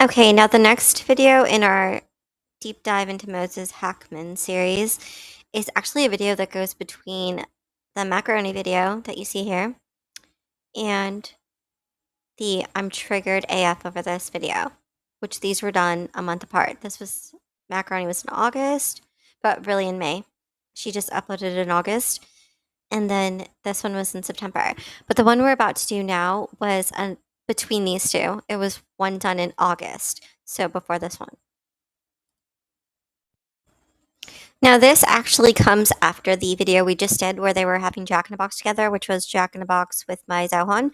Okay, now the next video in our deep dive into Moses Hacmon series is actually a video that goes between the macaroni video that you see here and the I'm triggered AF over this video, which these were done a month apart. Macaroni was in August, but really in May. She just uploaded it in August, and then this one was in September. But the one we're about to do now was between these two. It was one done in August, so before this one. Now, this actually comes after the video we just did where they were having Jack in the Box together, which was Jack in the Box with my Zauhan.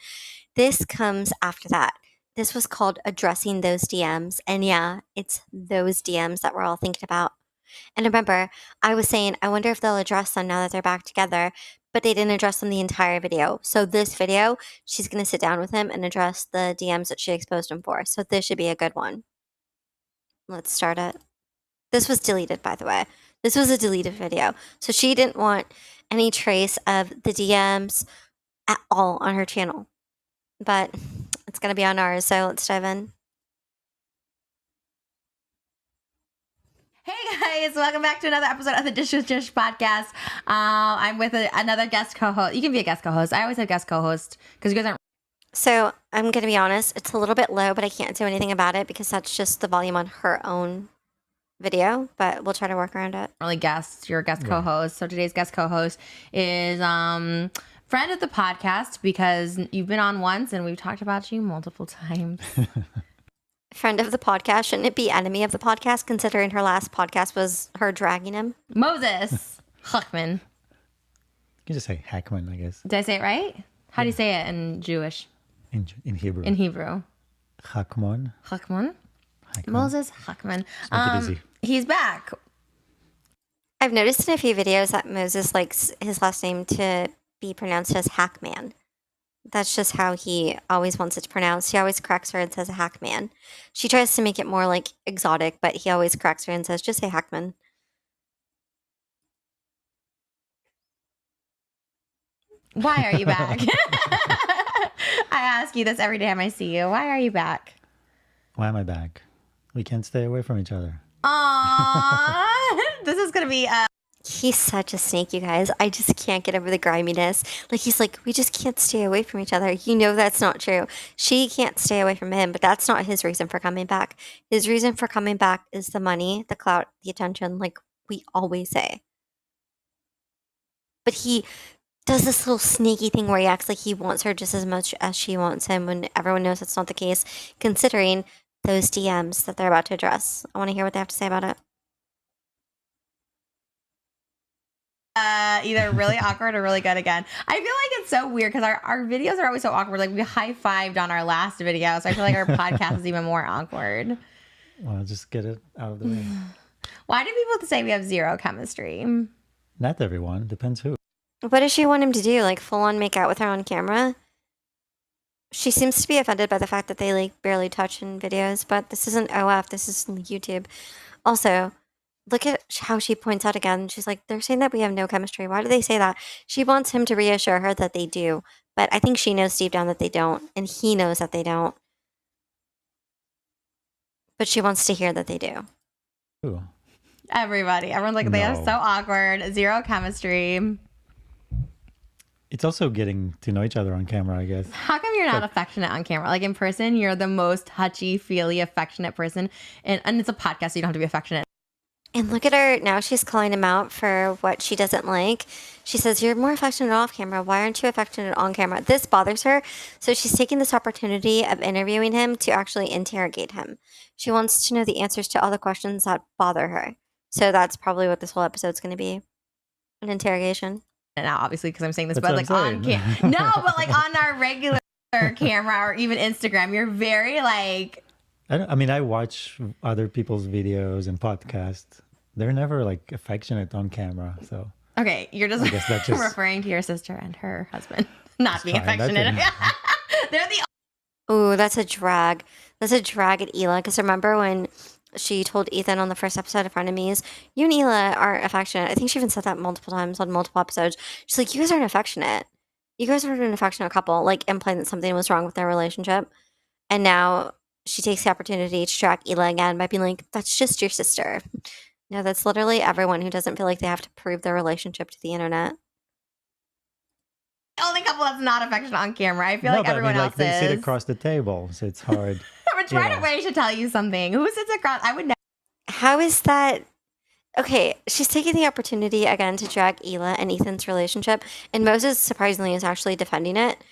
This comes after that. This was called Addressing Those DMs. And yeah, it's those DMs that we're all thinking about. And remember, I was saying, I wonder if they'll address them now that they're back together, but they didn't address them the entire video. So this video, she's going to sit down with him and address the DMs that she exposed him for. So this should be a good one. Let's start it. This was deleted, by the way. This was a deleted video. So she didn't want any trace of the DMs at all on her channel. But it's going to be on ours, so let's dive in. Hey guys, welcome back to another episode of the Dish with Dish podcast. I'm with another guest co-host. You can be a guest co-host. I always have guest co-host because you guys aren't. So I'm going to be honest, it's a little bit low, but I can't do anything about it because that's just the volume on her own video, but we'll try to work around it. Really guests, you're a guest co-host. So today's guest co-host is friend of the podcast because you've been on once and we've talked about you multiple times. Friend of the podcast, shouldn't it be enemy of the podcast considering her last podcast was her dragging him? Moses Hacmon. You can just say Hacmon, I guess. Did I say it right? How do you say it in Jewish? In Hebrew. In Hebrew. Hacmon. Hacmon. Moses Hacmon. Make it easy. He's back. I've noticed in a few videos that Moses likes his last name to be pronounced as Hackman. That's just how he always wants it pronounced. He always corrects her and says Hackman. She tries to make it more like exotic, but he always corrects her and says, just say Hackman. Why are you back? I ask you this every time I see you. Why are you back? Why am I back? We can't stay away from each other. Aww. This is going to be... He's such a snake, you guys. I just can't get over the griminess. Like, he's like, we just can't stay away from each other. You know that's not true. She can't stay away from him, but that's not his reason for coming back. His reason for coming back is the money, the clout, the attention, like we always say. But he does this little sneaky thing where he acts like he wants her just as much as she wants him when everyone knows that's not the case, considering those DMs that they're about to address. I want to hear what they have to say about it. Either really awkward or really good again. I feel like it's so weird because our videos are always so awkward. Like we high-fived on our last video, so I feel like our podcast is even more awkward. Well, just get it out of the way. Why do people say we have zero chemistry? Not everyone. Depends who. What does she want him to do? Like full on make out with her on camera? She seems to be offended by the fact that they like barely touch in videos, but this isn't OF, this is YouTube. Also, look at how she points out again. She's like, they're saying that we have no chemistry. Why do they say that? She wants him to reassure her that they do, but I think she knows deep down that they don't, and he knows that they don't. But she wants to hear that they do. Who? Everybody. Everyone's like, they are so awkward. Zero chemistry. It's also getting to know each other on camera, I guess. How come you're not affectionate on camera? Like in person, you're the most touchy-feely, affectionate person. And it's a podcast, so you don't have to be affectionate. And look at her. Now she's calling him out for what she doesn't like. She says, you're more affectionate off camera. Why aren't you affectionate on camera? This bothers her. So she's taking this opportunity of interviewing him to actually interrogate him. She wants to know the answers to all the questions that bother her. So that's probably what this whole episode's going to be. An interrogation. And now, obviously, because I'm saying this, That's but like on no, but like on our regular camera or even Instagram, you're very like... I watch other people's videos and podcasts. They're never like affectionate on camera. So okay, you're just, I guess that's just referring to your sister and her husband not being fine. affectionate. They're the... Ooh, that's a drag. That's a drag at Ela. Because remember when she told Ethan on the first episode of Frenemies, you and Ela aren't affectionate. I think she even said that multiple times on multiple episodes. She's like, you guys aren't affectionate. You guys aren't an affectionate couple. Like implying that something was wrong with their relationship. And now she takes the opportunity to track Hila again by being like, that's just your sister. No, that's literally everyone who doesn't feel like they have to prove their relationship to the internet. The only couple that's not affectionate on camera. I feel No, like but I everyone mean, like else they sit is. across the table, so it's hard. But right away, I should tell you something. Who sits across? I would never. How is that? Okay, she's taking the opportunity again to drag Hila and Ethan's relationship, and Moses surprisingly is actually defending it.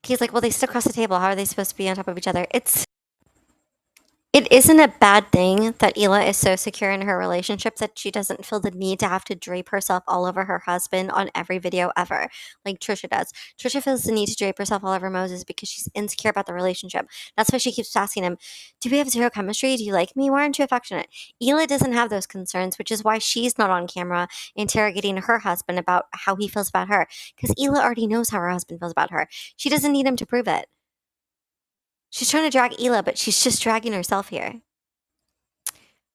He's like, well, they sit across the table. How are they supposed to be on top of each other? It isn't a bad thing that Hila is so secure in her relationship that she doesn't feel the need to have to drape herself all over her husband on every video ever, like Trisha does. Trisha feels the need to drape herself all over Moses because she's insecure about the relationship. That's why she keeps asking him, do we have zero chemistry? Do you like me? Why aren't you affectionate? Hila doesn't have those concerns, which is why she's not on camera interrogating her husband about how he feels about her, because Hila already knows how her husband feels about her. She doesn't need him to prove it. She's trying to drag Hila, but she's just dragging herself here.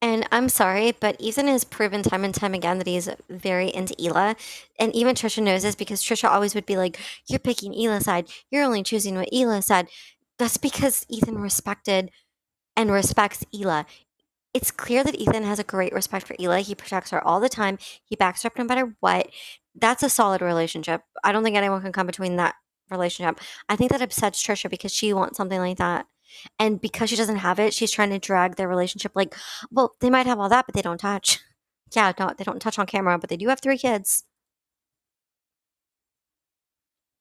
And I'm sorry, but Ethan has proven time and time again that he's very into Hila. And even Trisha knows this because Trisha always would be like, you're picking Hila's side. You're only choosing what Hila said. That's because Ethan respected and respects Hila. It's clear that Ethan has a great respect for Hila. He protects her all the time. He backs her up no matter what. That's a solid relationship. I don't think anyone can come between that relationship. I think that upsets Trisha because she wants something like that. And because she doesn't have it, she's trying to drag their relationship like, well, they might have all that, but they don't touch. Yeah, no, they don't touch on camera, but they do have 3 kids.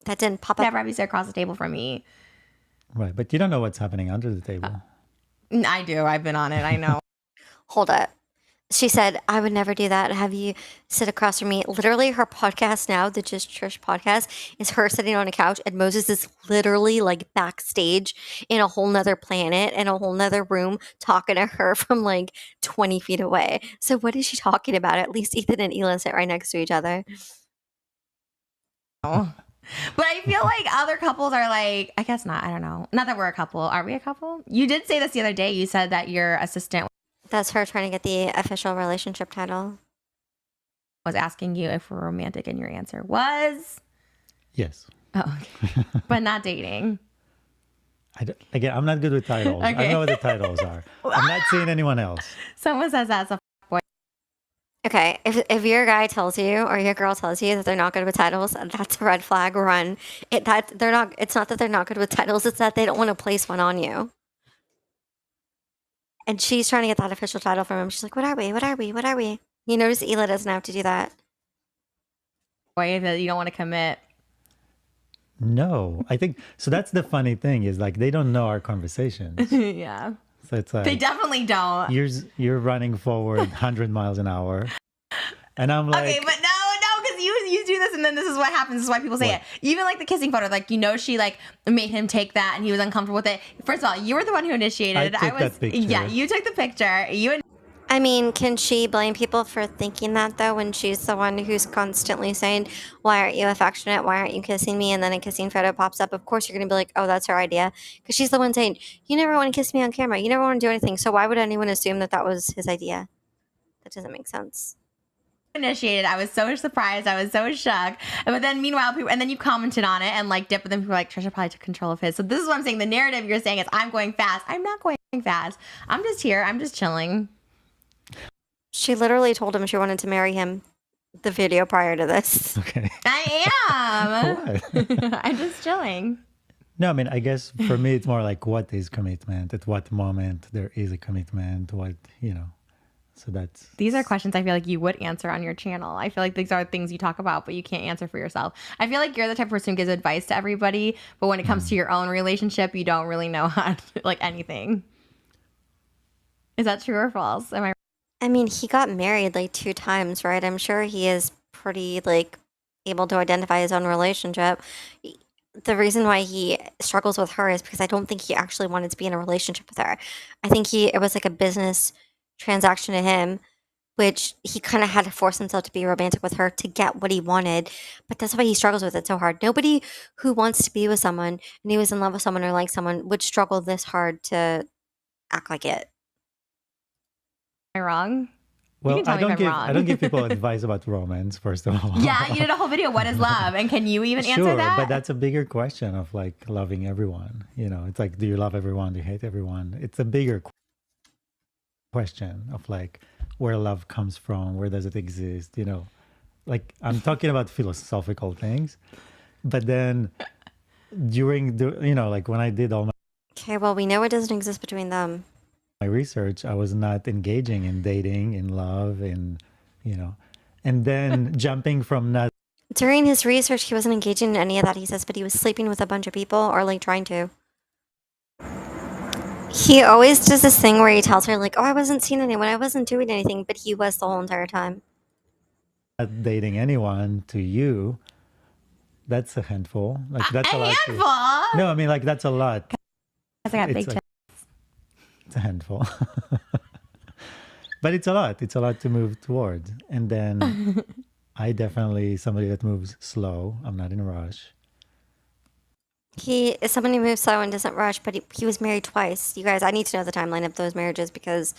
That didn't pop up. Never have you sit across the table from me. Right, but you don't know what's happening under the table. I do. I've been on it. I know. Hold up. She said, I would never do that. Have you sit across from me. Literally, her podcast now, the Just Trish podcast, is her sitting on a couch, and Moses is literally like backstage in a whole nother planet, in a whole nother room, talking to her from like 20 feet away. So, what is she talking about? At least Ethan and Hila sit right next to each other. But I feel like other couples are like, I guess not. I don't know. Not that we're a couple. Are we a couple? You did say this the other day. You said that your assistant That's her trying to get the official relationship title. was asking you if we're romantic, and your answer was Yes. oh, okay. But not dating. Again, I'm not good with titles. I Okay. don't know what the titles are. I'm not seeing anyone else. Someone says that's a boy. Okay, if your guy tells you or your girl tells you that they're not good with titles, that's a red flag. Run. It's not that they're not good with titles. It's that they don't want to place one on you. And she's trying to get that official title from him. She's like, "What are we? What are we? What are we?" You notice Hila doesn't have to do that. Boy that you don't want to commit. No, I think so. That's the funny thing is like they don't know our conversations. Yeah. So it's like They definitely don't. you're running forward 100 miles an hour, and I'm like, Okay, but no, because you do this, and then this is what happens. This is why people say What? it. Even like the kissing photo, like she like made him take that, and he was uncomfortable with it. First of all, you were the one who initiated. I took that picture. Yeah, you took the picture. I mean, can she blame people for thinking that though when she's the one who's constantly saying, "Why aren't you affectionate? Why aren't you kissing me?" And then a kissing photo pops up. Of course, you're gonna be like, "Oh, that's her idea," because she's the one saying, "You never want to kiss me on camera. You never want to do anything." So why would anyone assume that that was his idea? That doesn't make sense. Initiated. I was so surprised. I was so shocked. But then meanwhile, people, and then you commented on it and like dipped, but then people were like, Trisha probably took control of his. So this is what I'm saying. The narrative you're saying is I'm going fast. I'm not going fast. I'm just here. I'm just chilling. She literally told him she wanted to marry him the video prior to this. okay. I am. What? I'm just chilling. No, I mean, I guess for me, it's more like what is commitment? At what moment there is a commitment? What, so that's. These are questions I feel like you would answer on your channel. I feel like these are things you talk about, but you can't answer for yourself. I feel like you're the type of person who gives advice to everybody, but when it comes to your own relationship, you don't really know how to, like anything. Is that true or false? Am I I mean, he got married like 2 times, right? I'm sure he is pretty like able to identify his own relationship. The reason why he struggles with her is because I don't think he actually wanted to be in a relationship with her. I think it was like a business transaction to him, which he kind of had to force himself to be romantic with her to get what he wanted. But that's why he struggles with it so hard. Nobody who wants to be with someone and he was in love with someone or like someone would struggle this hard to act like it. wrong? You Well, can tell me if I'm wrong. I don't give people advice about romance, first of all. Yeah, you did a whole video. What is love? And can you even answer Sure, that? but that's a bigger question of like loving everyone. You know, it's like, do you love everyone? Do you hate everyone? It's a bigger question of like where love comes from, where does it exist? You know, like I'm talking about philosophical things, but then during the, you know, like when I did all Okay, well, we know it doesn't exist between them. my research, I was not engaging in dating, in love, in, you know, and then jumping from not During his research, he wasn't engaging in any of that, he says, but he was sleeping with a bunch of people or like trying to. He always does this thing where he tells her, like, oh, I wasn't seeing anyone, I wasn't doing anything, but he was the whole entire time. dating anyone to you, that's a handful. Like that's a lot. handful. No, I mean like that's a lot. I got big It's, like, it's a handful. But it's a lot. It's a lot to move towards. And then I definitely somebody that moves slow. I'm not in a rush. He is someone who moves slow and doesn't rush, but he was married twice. You guys, I need to know the timeline of those marriages because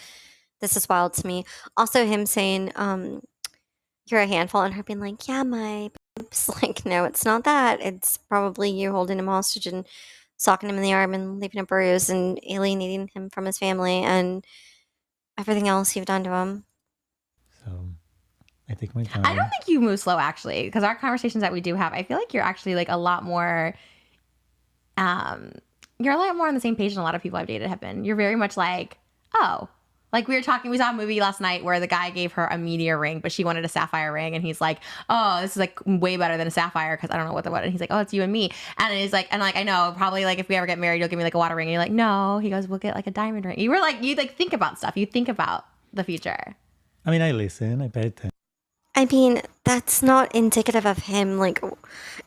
this is wild to me. Also, him saying, you're a handful, and her being like, yeah, my boobs. Like, no, it's not that. It's probably you holding him hostage and socking him in the arm and leaving a bruise and alienating him from his family and everything else you've done to him. So I take my time. I don't think you move slow actually, because our conversations that we do have, I feel like you're actually like a lot more. You're a lot more on the same page than a lot of people I've dated have been. You're very much like, oh, like we saw a movie last night where the guy gave her a meteor ring, but she wanted a sapphire ring, and he's like, oh, this is like way better than a sapphire because I don't know what and he's like, oh, it's you and me, and he's like, and like I know probably like if we ever get married, you'll give me like a water ring, and you're like, no, he goes, we'll get like a diamond ring. You were like, you like think about stuff, you think about the future. I mean, I listen, I pay attention. I mean, that's not indicative of him. Like,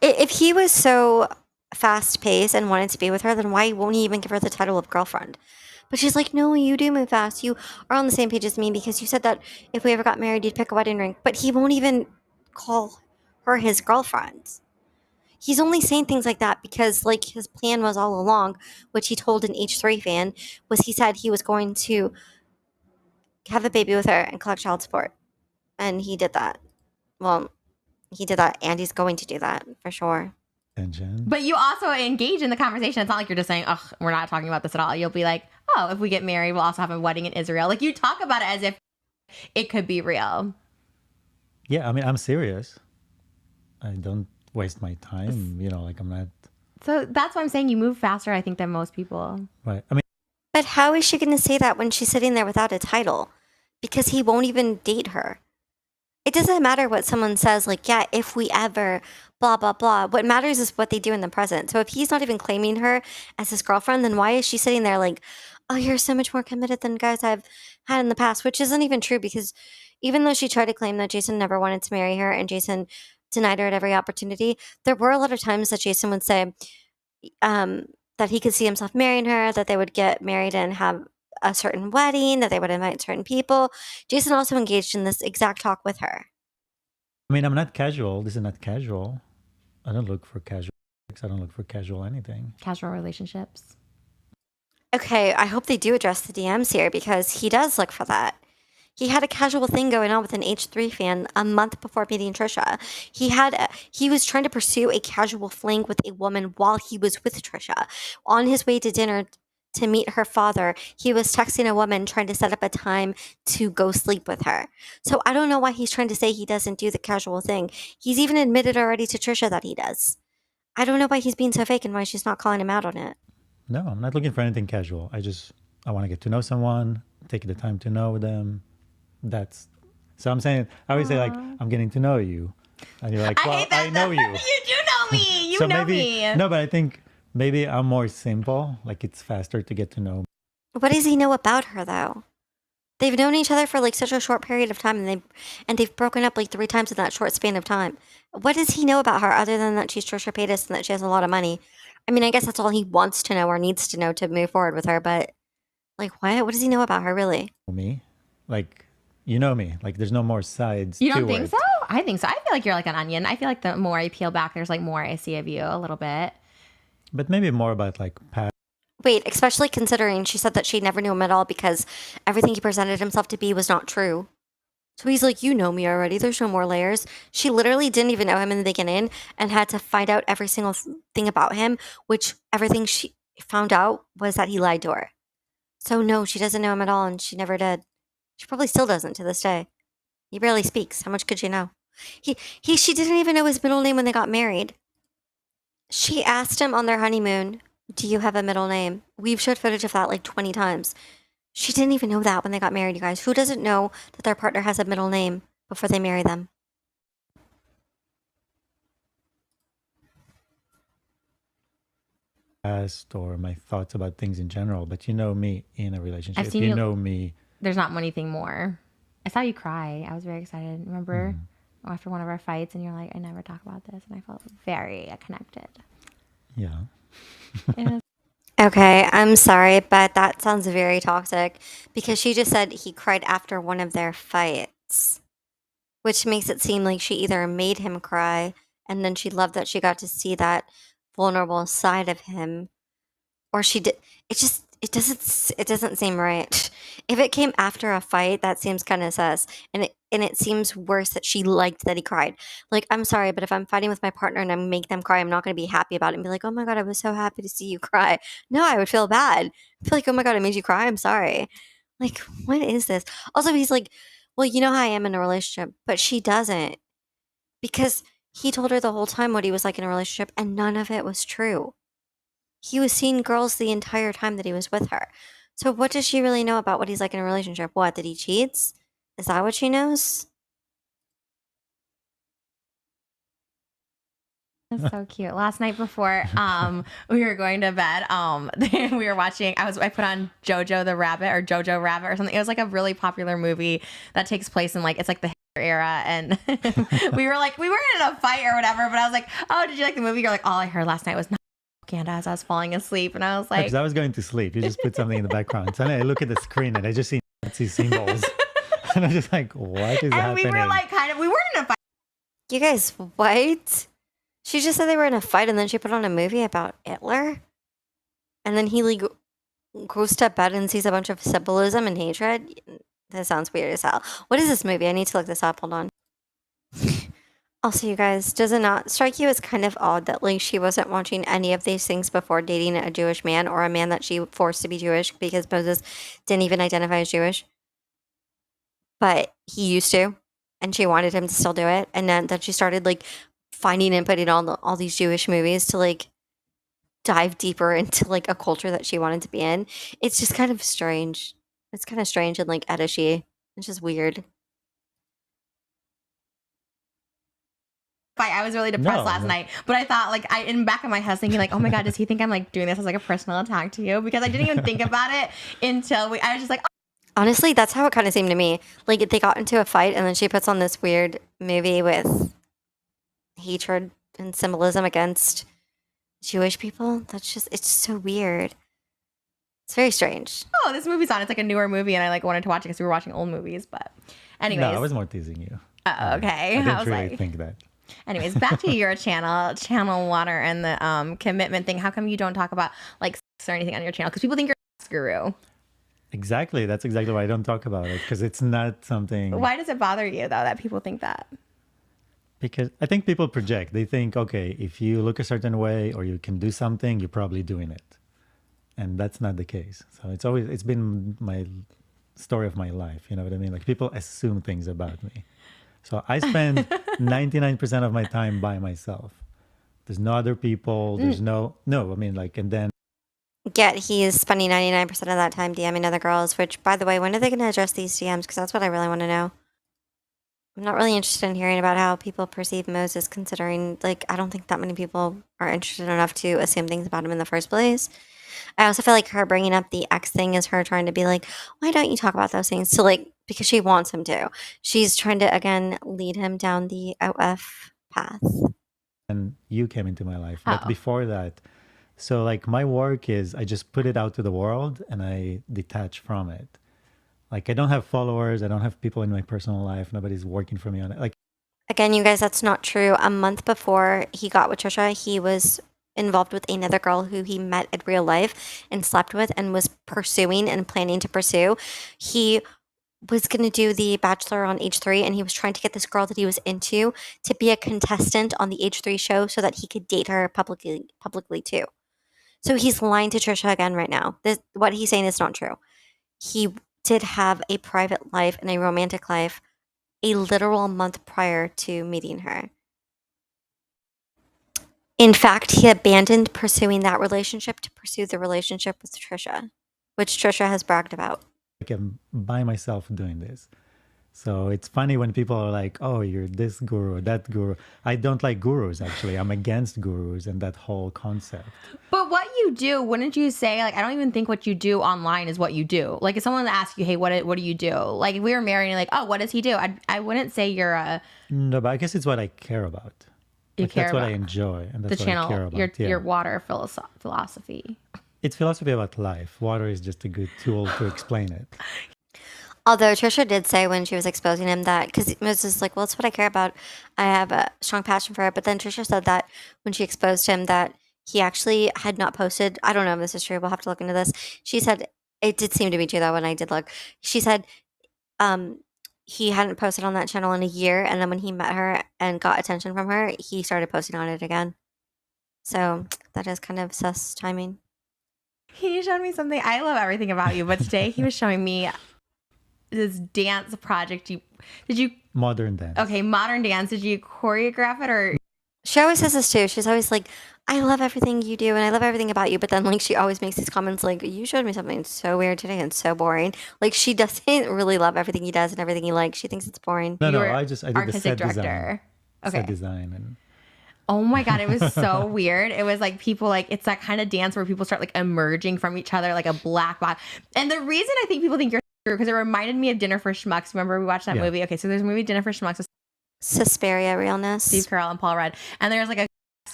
if he was so fast paced and wanted to be with her, then why won't he even give her the title of girlfriend? But she's like, no, you do move fast. You are on the same page as me because you said that if we ever got married, you'd pick a wedding ring. But he won't even call her his girlfriend. He's only saying things like that because, like, his plan was all along, which he told an H3 fan, was he said he was going to have a baby with her and collect child support. And he did that. Well, he did that, and he's going to do that for sure. But you also engage in the conversation. It's not like you're just saying, oh, we're not talking about this at all. You'll be like, oh, if we get married, we'll also have a wedding in Israel. Like you talk about it as if it could be real. Yeah, I mean, I'm serious. I don't waste my time, you know, like I'm not. So that's why I'm saying you move faster, I think, than most people. Right. I mean, But how is she going to say that when she's sitting there without a title? Because he won't even date her. It doesn't matter what someone says, like, yeah, if we ever, blah, blah, blah. What matters is what they do in the present. So if he's not even claiming her as his girlfriend, then why is she sitting there like, oh, you're so much more committed than guys I've had in the past, which isn't even true because even though she tried to claim that Jason never wanted to marry her and Jason denied her at every opportunity, there were a lot of times that Jason would say that he could see himself marrying her, that they would get married and have a certain wedding, that they would invite certain people. Jason also engaged in this exact talk with her. I mean, I'm not casual. This is not casual. I don't look for casual sex. I don't look for casual anything. Casual relationships. Okay, I hope they do address the DMs here because he does look for that. He had a casual thing going on with an H3 fan a month before meeting Trisha. He was trying to pursue a casual fling with a woman while he was with Trisha. On his way to dinner to meet her father, he was texting a woman trying to set up a time to go sleep with her. So I don't know why he's trying to say he doesn't do the casual thing. He's even admitted already to Trisha that he does. I don't know why he's being so fake and why she's not calling him out on it. No, I'm not looking for anything casual. I want to get to know someone, take the time to know them. So I'm saying, I always say like, I'm getting to know you. And you're like, well, I know you. You do know me. You so know maybe, me. No, but I think maybe I'm more simple. Like it's faster to get to know. What does he know about her though? They've known each other for like such a short period of time and they've broken up like 3 times in that short span of time. What does he know about her other than that she's Trisha Paytas and that she has a lot of money? I mean, I guess that's all he wants to know or needs to know to move forward with her, but like what does he know about her really? Me, like, you know me, like there's no more sides. You don't to think it. so? I think so. I feel like you're like an onion. I feel like the more I peel back, there's like more I see of you a little bit. But maybe more about like past. Wait, especially considering she said that she never knew him at all because everything he presented himself to be was not true. So he's like, you know me already. There's no more layers. She literally didn't even know him in the beginning and had to find out every single thing about him, which everything she found out was that he lied to her. So no, she doesn't know him at all, and she never did. She probably still doesn't to this day. He barely speaks. How much could you know? She didn't even know his middle name when they got married. She asked him on their honeymoon, do you have a middle name? We've showed footage of that like 20 times. She didn't even know that when they got married, you guys. Who doesn't know that their partner has a middle name before they marry them? Past or my thoughts about things in general, but you know me in a relationship. I've seen You you. know me. There's not anything more. I saw you cry. I was very excited. Remember after one of our fights, and you're like, I never talk about this, and I felt very connected. Yeah. It was Okay, I'm sorry, but that sounds very toxic because she just said he cried after one of their fights, which makes it seem like she either made him cry and then she loved that she got to see that vulnerable side of him, or she did. It doesn't seem right. If it came after a fight, that seems kind of sus, and it seems worse that she liked that he cried. Like, I'm sorry, but if I'm fighting with my partner and I make them cry, I'm not going to be happy about it and be like, oh my god, I was so happy to see you cry. No, I would feel bad. I feel like, oh my god, I made you cry. I'm sorry. Like, what is this? Also, he's like, well, you know how I am in a relationship, but she doesn't because he told her the whole time what he was like in a relationship, and none of it was true. He was seeing girls the entire time that he was with her. So what does she really know about what he's like in a relationship? What, that he cheats? Is that what she knows? so cute. Last night before we were going to bed, we were watching. I put on Jojo the Rabbit or Jojo Rabbit or something. It was like a really popular movie that takes place in like it's like the Hitler era, and we weren't in a fight or whatever. But I was like, oh, did you like the movie? You're like, all I heard last night was propaganda as I was falling asleep, and I was like, Because I was going to sleep. You just put something in the background. So I look at the screen and I just see Nazi symbols. And I'm just like, what is and happening? we were like, we weren't in a fight. You guys, what? She just said they were in a fight and then she put on a movie about Hitler? And then he like goes to bed and sees a bunch of symbolism and hatred? That sounds weird as hell. What is this movie? I need to look this up. Hold on. Also, you guys, does it not strike you as kind of odd that like she wasn't watching any of these things before dating a Jewish man or a man that she forced to be Jewish because Moses didn't even identify as Jewish? But he used to, and she wanted him to still do it. And then she started like finding and putting on all these Jewish movies to like dive deeper into like a culture that she wanted to be in. It's just kind of strange. It's kind of strange and like edishy. It's just weird. Fight. I was really depressed No, last no. night, but I thought like in the back of my head thinking like, oh my god, does he think I'm like doing this as like a personal attack to you? Because I didn't even think about it until I was just like, Honestly, that's how it kind of seemed to me. Like they got into a fight and then she puts on this weird movie with hatred and symbolism against Jewish people. It's so weird. It's very strange. oh, this movie's on. It's like a newer movie, and I like wanted to watch it because we were watching old movies. But anyways, No, I was more teasing you. okay. I didn't was really like, think that. anyways, back to your channel water and the commitment thing. How come you don't talk about like sex or anything on your channel? Because people think you're a sex guru. Exactly. That's exactly why I don't talk about it, because it's not something. Why does it bother you though that people think that? Because I think people project. They think, okay, if you look a certain way or you can do something, you're probably doing it. And that's not the case. So it's been my story of my life. You know what I mean? Like people assume things about me. So I spend 99% of my time by myself. There's no other people. There's no, I mean, like, and then Yet he is spending 99% of that time DMing other girls, which, by the way, when are they going to address these DMs? Because that's what I really want to know. I'm not really interested in hearing about how people perceive Moses, considering, like, I don't think that many people are interested enough to assume things about him in the first place. I also feel like her bringing up the ex thing is her trying to be like, why don't you talk about those things? So, like, because she wants him to. She's trying to, again, lead him down the OF path. you came into my life. But Oh. before that, so like my work is I just put it out to the world and I detach from it. Like I don't have followers. I don't have people in my personal life. Nobody's working for me on it. Like Again, you guys, that's not true. A month before he got with Trisha, he was involved with another girl who he met in real life and slept with and was pursuing and planning to pursue. He was going to do the Bachelor on H3, and he was trying to get this girl that he was into to be a contestant on the H3 show so that he could date her publicly too. So he's lying to Trisha again right now. What he's saying is not true. He did have a private life and a romantic life a literal month prior to meeting her. In fact, he abandoned pursuing that relationship to pursue the relationship with Trisha, which Trisha has bragged about. Like I'm by myself doing this. So it's funny when people are like, oh, you're this guru, that guru. I don't like gurus, actually. I'm against gurus and that whole concept. But what you do, wouldn't you say, like, I don't even think what you do online is what you do. Like, if someone asks you, hey, what do you do? Like, if we were married and like, oh, what does he do? I wouldn't say you're a... No, but I guess it's what I care about. You like, care that's about what I enjoy. And that's the what I care channel, about. your water philosophy. It's philosophy about life. Water is just a good tool to explain it. Although Trisha did say when she was exposing him that, because Moses was like, well, it's what I care about. I have a strong passion for it. But then Trisha said that when she exposed him that he actually had not posted. I don't know if this is true. We'll have to look into this. She said, it did seem to be true though when I did look. She said he hadn't posted on that channel in a year. And then when he met her and got attention from her, he started posting on it again. So that is kind of sus timing. He showed me something. I love everything about you. But today he was showing me this dance project. Did you modern dance? Okay, modern dance. Did you choreograph it or? She always says this too. She's always like, I love everything you do and I love everything about you. But then like she always makes these comments like, you showed me something so weird today and so boring. Like she doesn't really love everything he does and everything he likes. She thinks it's boring. No, I did the artistic set director. Design. Okay. Set design and. Oh my God, it was so weird. It was like people like, it's that kind of dance where people start like emerging from each other like a black box. And the reason I think people think you're because it reminded me of Dinner for Schmucks. Remember we watched that movie? Okay, so there's a movie Dinner for Schmucks with Suspiria Realness, Steve Carell and Paul Rudd, and there's like a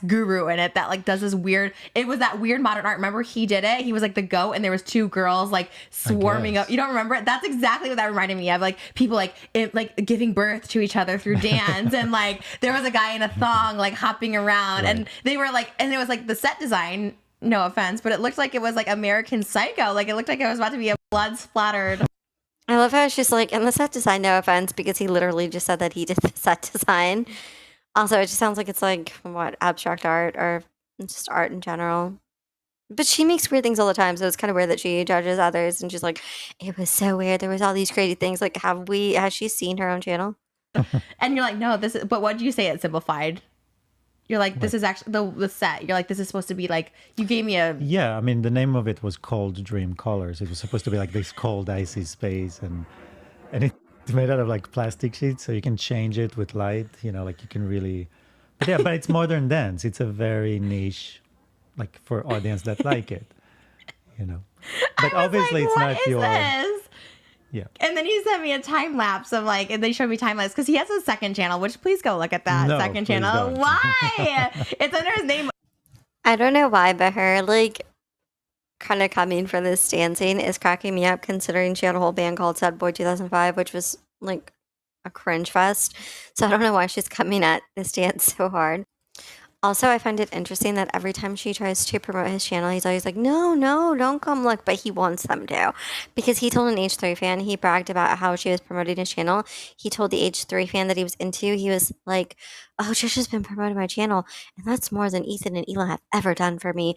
guru in it that like does this weird. It was that weird modern art. Remember he did it? He was like the goat, and there was two girls like swarming up. You don't remember it? That's exactly what that reminded me of. Like people like giving birth to each other through dance, and like there was a guy in a thong like hopping around, and they were like, and it was like the set design. No offense, but it looked like it was like American Psycho. Like it looked like it was about to be a blood splattered. I love how she's like, and the set design, no offense, because he literally just said that he did the set design. Also, it just sounds like it's like, what, abstract art or just art in general. But she makes weird things all the time, so it's kind of weird that she judges others and she's like, it was so weird. There was all these crazy things. Like, has she seen her own channel? And you're like, no, this is, but what did you say it simplified? You're like, this is actually the set. You're like, this is supposed to be like, you gave me a... Yeah, I mean, the name of it was Cold Dream Colors. It was supposed to be like this cold, icy space. And it's made out of like plastic sheets, so you can change it with light, like you can really... But yeah, but it's modern dance. It's a very niche, like for audience that like it, But obviously like, it's not your... This? Yeah. And then he sent me a time lapse of like, and they showed me time lapse because he has a second channel, which please go look at that second channel. Don't. Why? It's under his name. I don't know why, but her like kind of coming for this dancing is cracking me up considering she had a whole band called Sad Boy 2005, which was like a cringe fest. So I don't know why she's coming at this dance so hard. Also, I find it interesting that every time she tries to promote his channel, he's always like, no, don't come look, but he wants them to. Because he told an H3 fan, he bragged about how she was promoting his channel. He told the H3 fan that he was into, he was like, oh, Trisha's been promoting my channel, and that's more than Ethan and Ela have ever done for me.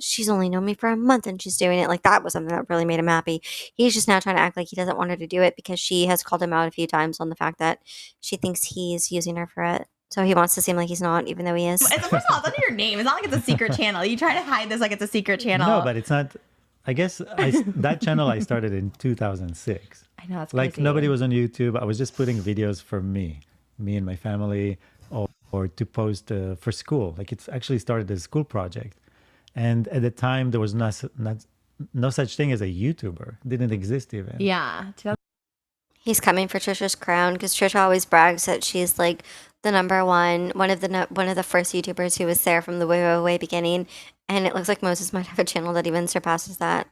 She's only known me for a month, and she's doing it. Like, that was something that really made him happy. He's just now trying to act like he doesn't want her to do it because she has called him out a few times on the fact that she thinks he's using her for it. So he wants to seem like he's not, even though he is. First of all, it's under your name. It's not like it's a secret channel. You try to hide this like it's a secret channel. No, but it's not. I guess that channel I started in 2006. I know, that's like crazy. Nobody was on YouTube. I was just putting videos for me and my family, or to post for school. Like it's actually started as a school project. And at the time, there was no such thing as a YouTuber. It didn't exist even. Yeah. He's coming for Trisha's crown because Trisha always brags that she's like the number one of the first YouTubers who was there from the way beginning, and it looks like Moses might have a channel that even surpasses that.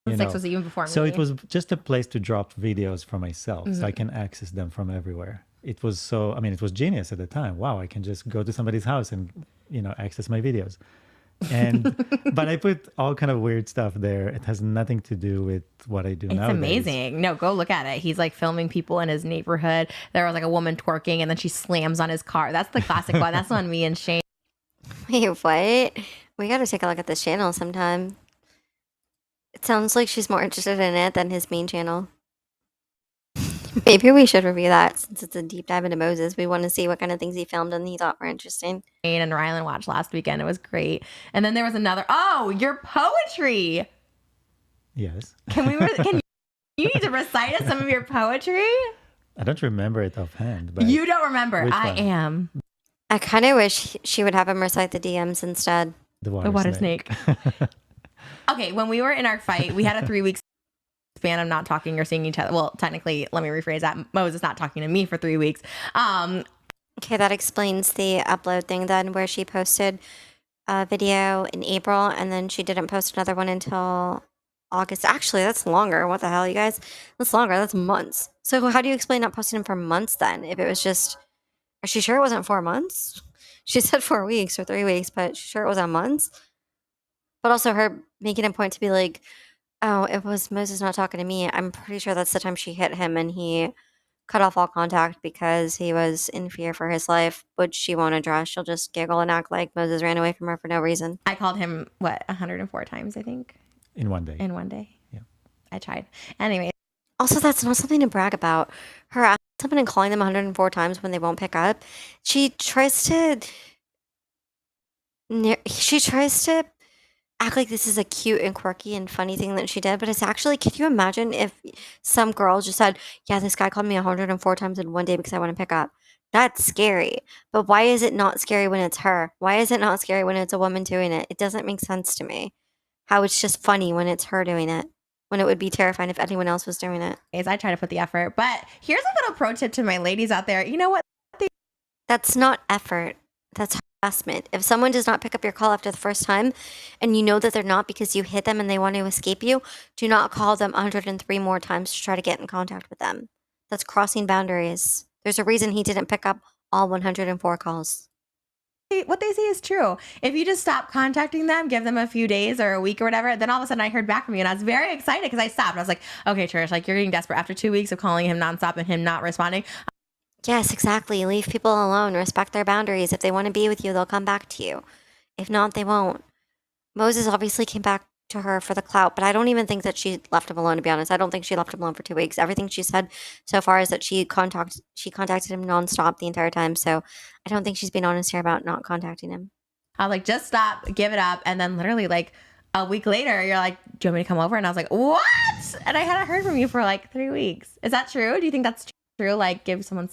Six was even before me. So it was just a place to drop videos for myself, so I can access them from everywhere. It was it was genius at the time. Wow, I can just go to somebody's house and access my videos. But I put all kind of weird stuff there. It has nothing to do with what I do It's nowadays. amazing. No, go look at it. He's like filming people in his neighborhood. There was like a woman twerking and then she slams on his car. That's the classic one. That's on me and Shane. Wait, what? We gotta take a look at this channel sometime. It sounds like she's more interested in it than his main channel. Maybe we should review that since it's a deep dive into Moses. We want to see what kind of things he filmed and he thought were interesting. And Rylan watched last weekend. It was great. And then there was another. Oh, your poetry. Yes. Can you need to recite us some of your poetry? I don't remember it offhand. But You don't remember. Which I one? am. I kind of wish she would have him recite the DMs instead. The The water snake. Okay, when we were in our fight, we had a 3 week span of not talking or seeing each other. Well, technically, let me rephrase that. Moses not talking to me for 3 weeks. Okay, that explains the upload thing then, where she posted a video in April and then she didn't post another one until August. Actually, that's longer. What the hell, you guys? That's longer. That's months. So how do you explain not posting them for months then? If it was just, is she sure it wasn't 4 months? She said 4 weeks or 3 weeks, but she's sure it was on months. But also her making a point to be like, oh, it was Moses not talking to me. I'm pretty sure that's the time she hit him and he cut off all contact because he was in fear for his life, which she won't address. She'll just giggle and act like Moses ran away from her for no reason. I called him, 104 times, I think, In one day. in one day. Yeah. I tried. Anyway, Also, that's not something to brag about. Her asking someone and calling them 104 times when they won't pick up. She tries to act like this is a cute and quirky and funny thing that she did, but it's actually, can you imagine if some girl just said, yeah, this guy called me 104 times in one day because I want to pick up? That's scary. But why is it not scary when it's her? Why is it not scary when it's a woman doing it? It doesn't make sense to me. How it's just funny when it's her doing it, when it would be terrifying if anyone else was doing it. I try to put the effort. But here's a little pro tip to my ladies out there. You know what? That's not effort. That's harassment. If someone does not pick up your call after the first time and you know that they're not because you hit them and they want to escape you, do not call them 103 more times to try to get in contact with them. That's crossing boundaries. There's a reason he didn't pick up all 104 calls. What they say is true. If you just stop contacting them, give them a few days or a week or whatever, then all of a sudden I heard back from you and I was very excited because I stopped. I was like, okay, Trish, like you're getting desperate after 2 weeks of calling him nonstop and him not responding. Yes, exactly. Leave people alone. Respect their boundaries. If they want to be with you, they'll come back to you. If not, they won't. Moses obviously came back to her for the clout, but I don't even think that she left him alone, to be honest. I don't think she left him alone for 2 weeks. Everything she said so far is that she contacted him nonstop the entire time. So I don't think she's being honest here about not contacting him. I was like, just stop, give it up. And then literally like a week later, you're like, do you want me to come over? And I was like, what? And I hadn't heard from you for like 3 weeks. Is that true? Do you think that's true? Like give someone...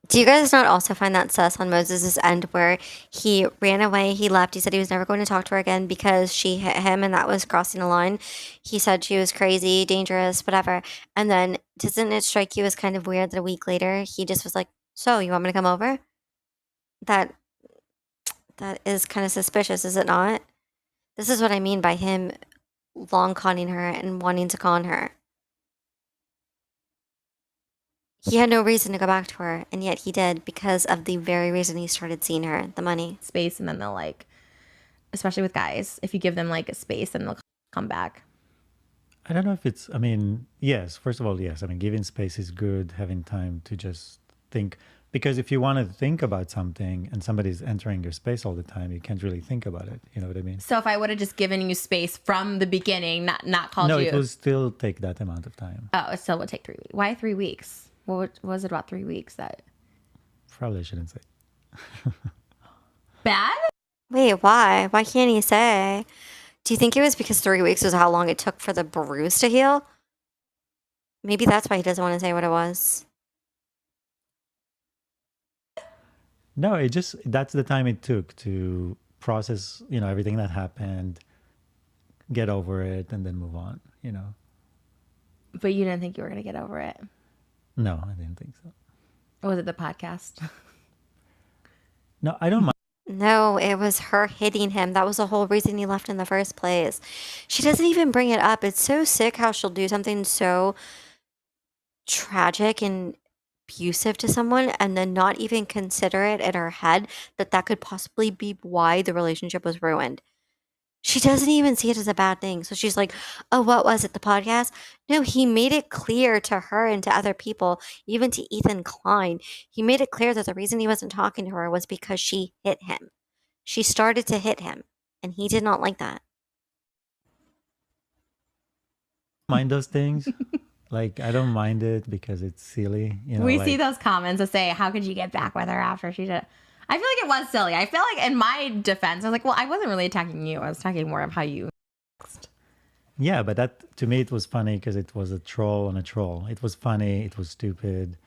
Do you guys not also find that sus on Moses' end where he ran away, he left, he said he was never going to talk to her again because she hit him and that was crossing a line. He said she was crazy, dangerous, whatever. And then doesn't it strike you as kind of weird that a week later he just was like, so you want me to come over? That is kind of suspicious, is it not? This is what I mean by him long conning her and wanting to con her. He had no reason to go back to her, and yet he did because of the very reason he started seeing her, the money. Space, and then they'll like, especially with guys, if you give them like a space, then they'll come back. I don't know if it's, I mean, yes, first of all, yes. I mean, giving space is good, having time to just think. Because if you want to think about something and somebody's entering your space all the time, you can't really think about it. You know what I mean? So if I would have just given you space from the beginning, not called you. No, it will still take that amount of time. Oh, it still would take 3 weeks. Why 3 weeks? What was it about 3 weeks that... Probably shouldn't say. Bad? Wait, why? Why can't he say? Do you think it was because 3 weeks was how long it took for the bruise to heal? Maybe that's why he doesn't want to say what it was. No, it just, that's the time it took to process, you know, everything that happened, get over it, and then move on, you know? But you didn't think you were going to get over it? No, I didn't think so. Or was it the podcast? No, I don't mind. No, it was her hitting him. That was the whole reason he left in the first place. She doesn't even bring it up. It's so sick how she'll do something so tragic and abusive to someone and then not even consider it in her head that that could possibly be why the relationship was ruined. She doesn't even see it as a bad thing. So she's like, "Oh, what was it? The podcast?" No, he made it clear to her and to other people, even to Ethan Klein. He made it clear that the reason he wasn't talking to her was because she hit him. She started to hit him, and he did not like that. Mind those things. Like, I don't mind it because it's silly. We see like, those comments that say, "How could you get back with her after she did it?" I feel like it was silly. I feel like in my defense, I was like, well, I wasn't really attacking you. I was talking more of how you. yeah, but that to me it was funny because it was a troll on a troll. It was funny. It was stupid,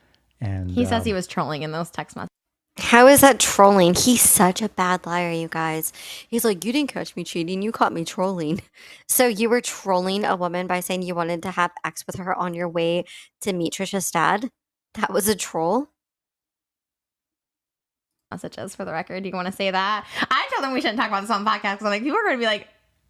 and He says he was trolling in those text messages. How is that trolling? He's such a bad liar, you guys. He's like, "You didn't catch me cheating, you caught me trolling." So you were trolling a woman by saying you wanted to have sex with her on your way to meet Trisha's dad? That was a troll? Messages for the record. Do you want to say that? I told them we shouldn't talk about this on the podcast because I'm like, people are going to be like,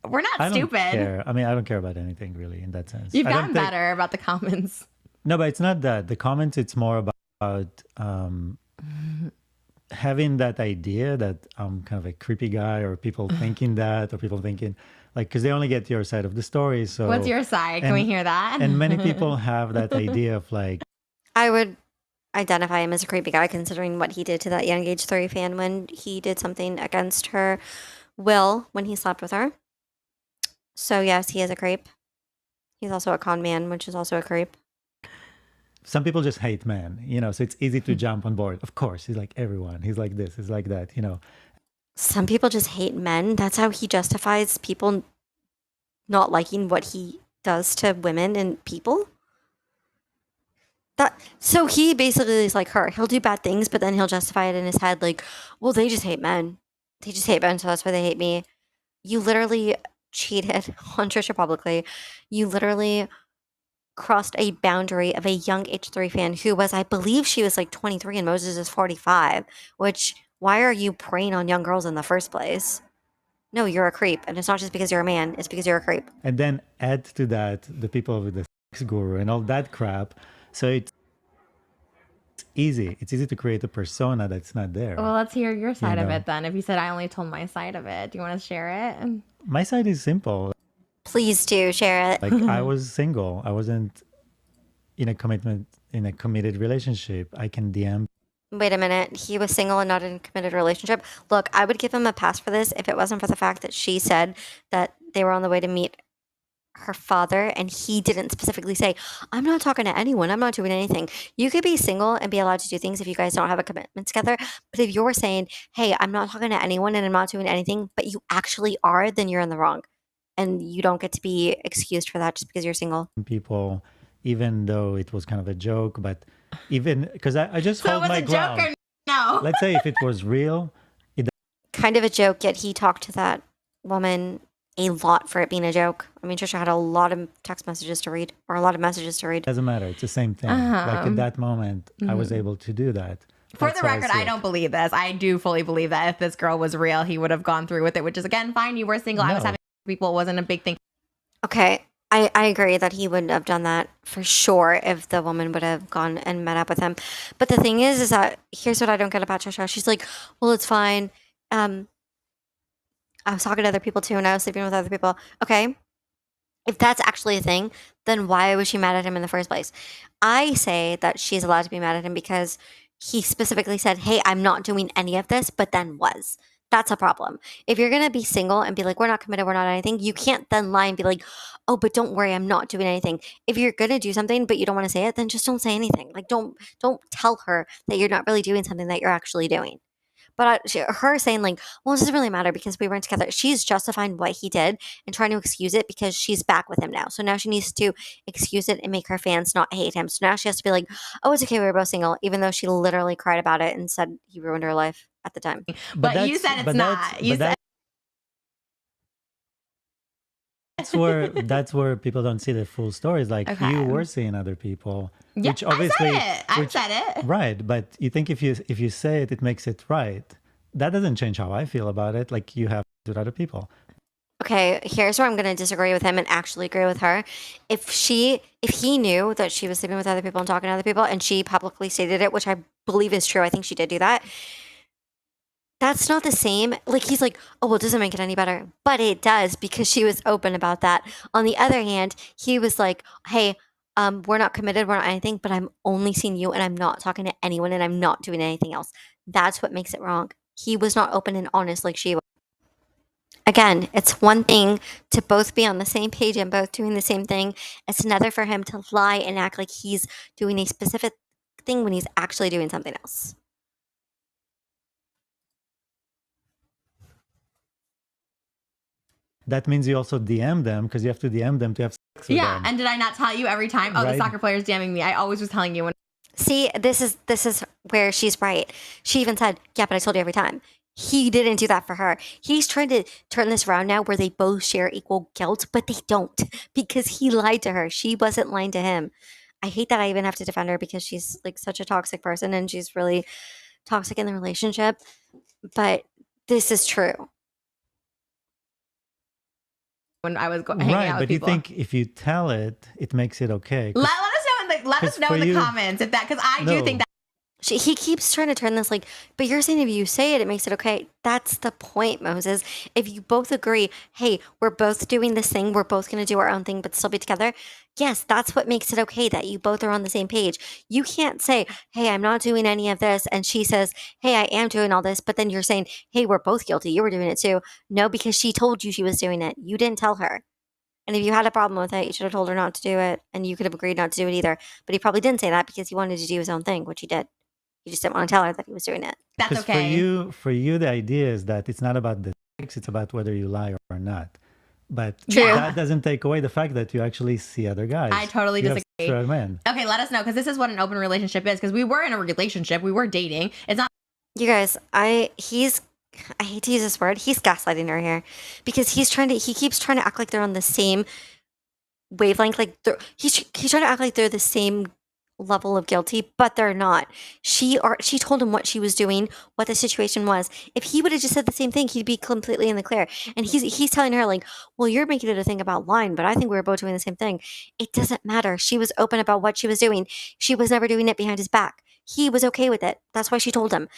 we're not I don't stupid. care. I mean, I don't care about anything really in that sense. You've I don't gotten think- better about the comments. No, but it's not that. The comments, it's more about having that idea that I'm kind of a creepy guy, or people thinking that, or people thinking like, because they only get your side of the story. So What's your side? Can we hear that? And many people have that idea of like, I would identify him as a creepy guy considering what he did to that young age 3 fan when he did something against her will when he slept with her. So yes, he is a creep. He's also a con man, which is also a creep. some people just hate men, so it's easy to jump on board. Of course, he's like everyone. He's like this, he's like that, Some people just hate men. That's how he justifies people not liking what he does to women and people. So he basically is like her. He'll do bad things, but then he'll justify it in his head like, well, they just hate men. They just hate men, so that's why they hate me. You literally cheated on Trisha publicly. You literally crossed a boundary of a young H3 fan who was, I believe she was like 23 and Moses is 45, which, why are you preying on young girls in the first place? No, you're a creep. And it's not just because you're a man, it's because you're a creep. And then add to that the people with the sex guru and all that crap. So it's easy. It's easy to create a persona that's not there. Well, let's hear your side of know. it then. If you said I only told my side of it, do you want to share it? My side is simple. Please do share it. Like, I was single. I wasn't in a committed relationship. I can DM. Wait a minute. He was single and not in a committed relationship. Look, I would give him a pass for this if it wasn't for the fact that she said that they were on the way to meet her father and he didn't specifically say, "I'm not talking to anyone. I'm not doing anything." You could be single and be allowed to do things if you guys don't have a commitment together. But if you're saying, "Hey, I'm not talking to anyone and I'm not doing anything," but you actually are, then you're in the wrong. And you don't get to be excused for that just because you're single. People, even though it was kind of a joke, but even because I just So it hold was my a ground. joke or no? Let's say if it was real, Kind of a joke, yet he talked to that woman a lot for it being a joke. I mean, Trisha had a lot of text messages to read, or a lot of messages to read. doesn't matter. It's the same thing. Like at that moment, I was able to do that. For That's the how record, see I it. don't believe this. I do fully believe that if this girl was real, he would have gone through with it, which is, again, fine. You were single. I was No. having people. It wasn't a big thing. Okay, I agree that he wouldn't have done that for sure if the woman would have gone and met up with him. But the thing is that here's what I don't get about Trisha. She's like, "Well, it's fine. I was talking to other people too, and I was sleeping with other people." Okay, if that's actually a thing, then why was she mad at him in the first place? I say that she's allowed to be mad at him because he specifically said, "Hey, I'm not doing any of this," but then was. That's a problem. If you're gonna be single and be like, "We're not committed, we're not anything," you can't then lie and be like, "Oh, but don't worry, I'm not doing anything." If you're gonna do something but you don't want to say it, then just don't say anything. Like, don't tell her that you're not really doing something that you're actually doing. But her saying like, "Well, it doesn't really matter because we weren't together." She's justifying what he did and trying to excuse it because she's back with him now. So now she needs to excuse it and make her fans not hate him. So now she has to be like, "Oh, it's okay, we were both single," even though she literally cried about it and said he ruined her life at the time. But you said it's not. You said that's where people don't see the full stories. Like Okay. you were seeing other people, yeah, which obviously, I which- said it. right? But you think if you say it, it makes it right. That doesn't change how I feel about it. Like you have with other people. Okay, here's where I'm going to disagree with him and actually agree with her. If he knew that she was sleeping with other people and talking to other people and she publicly stated it, which I believe is true, I think she did do that. That's not the same. Like, he's like, oh, well, it doesn't make it any better. But it does, because she was open about that. On the other hand, he was like, hey, we're not committed, we're not anything, but I'm only seeing you and I'm not talking to anyone and I'm not doing anything else. That's what makes it wrong. He was not open and honest like she was. Again, it's one thing to both be on the same page and both doing the same thing. It's another for him to lie and act like he's doing a specific thing when he's actually doing something else. That means you also DM them, because you have to DM them to have sex with them. And did I not tell you every time? Oh, the Right. soccer player's DMing me. I always was telling you when. See, this is where she's right. She even said, "Yeah, but I told you every time." He didn't do that for her. He's trying to turn this around now where they both share equal guilt, but they don't, because he lied to her. She wasn't lying to him. I hate that I even have to defend her because she's like such a toxic person and she's really toxic in the relationship. But this is true. When I was hanging Right, out with but you people. think if you tell it, it makes it okay. 'Cause- Let us know in the 'cause for in the you- comments if that, because I do No. think that. He keeps trying to turn this like, but you're saying if you say it, it makes it okay. That's the point, Moses. If you both agree, hey, we're both doing this thing, we're both going to do our own thing, but still be together. Yes, that's what makes it okay, that you both are on the same page. You can't say, hey, I'm not doing any of this. And she says, hey, I am doing all this. But then you're saying, hey, we're both guilty. You were doing it too. No, because she told you she was doing it. You didn't tell her. And if you had a problem with it, you should have told her not to do it. And you could have agreed not to do it either. But he probably didn't say that because he wanted to do his own thing, which he did. He just didn't want to tell her that he was doing it. That's 'cause okay. For you, the idea is that it's not about the sex, it's about whether you lie or not. But True. that doesn't take away the fact that you actually see other guys. I totally You have disagree. sex with other men. Okay, let us know, because this is what an open relationship is. Because we were in a relationship, we were dating. It's not. You guys, I hate to use this word. He's gaslighting her here because he keeps trying to act like they're on the same wavelength. Like he's trying to act like they're the same level of guilty, but they're not. She told him what she was doing, what the situation was. If he would have just said the same thing, he'd be completely in the clear. And he's telling her like, well, you're making it a thing about lying, but I think we were both doing the same thing. It doesn't matter. She was open about what she was doing. She was never doing it behind his back. He was okay with it. That's why she told him.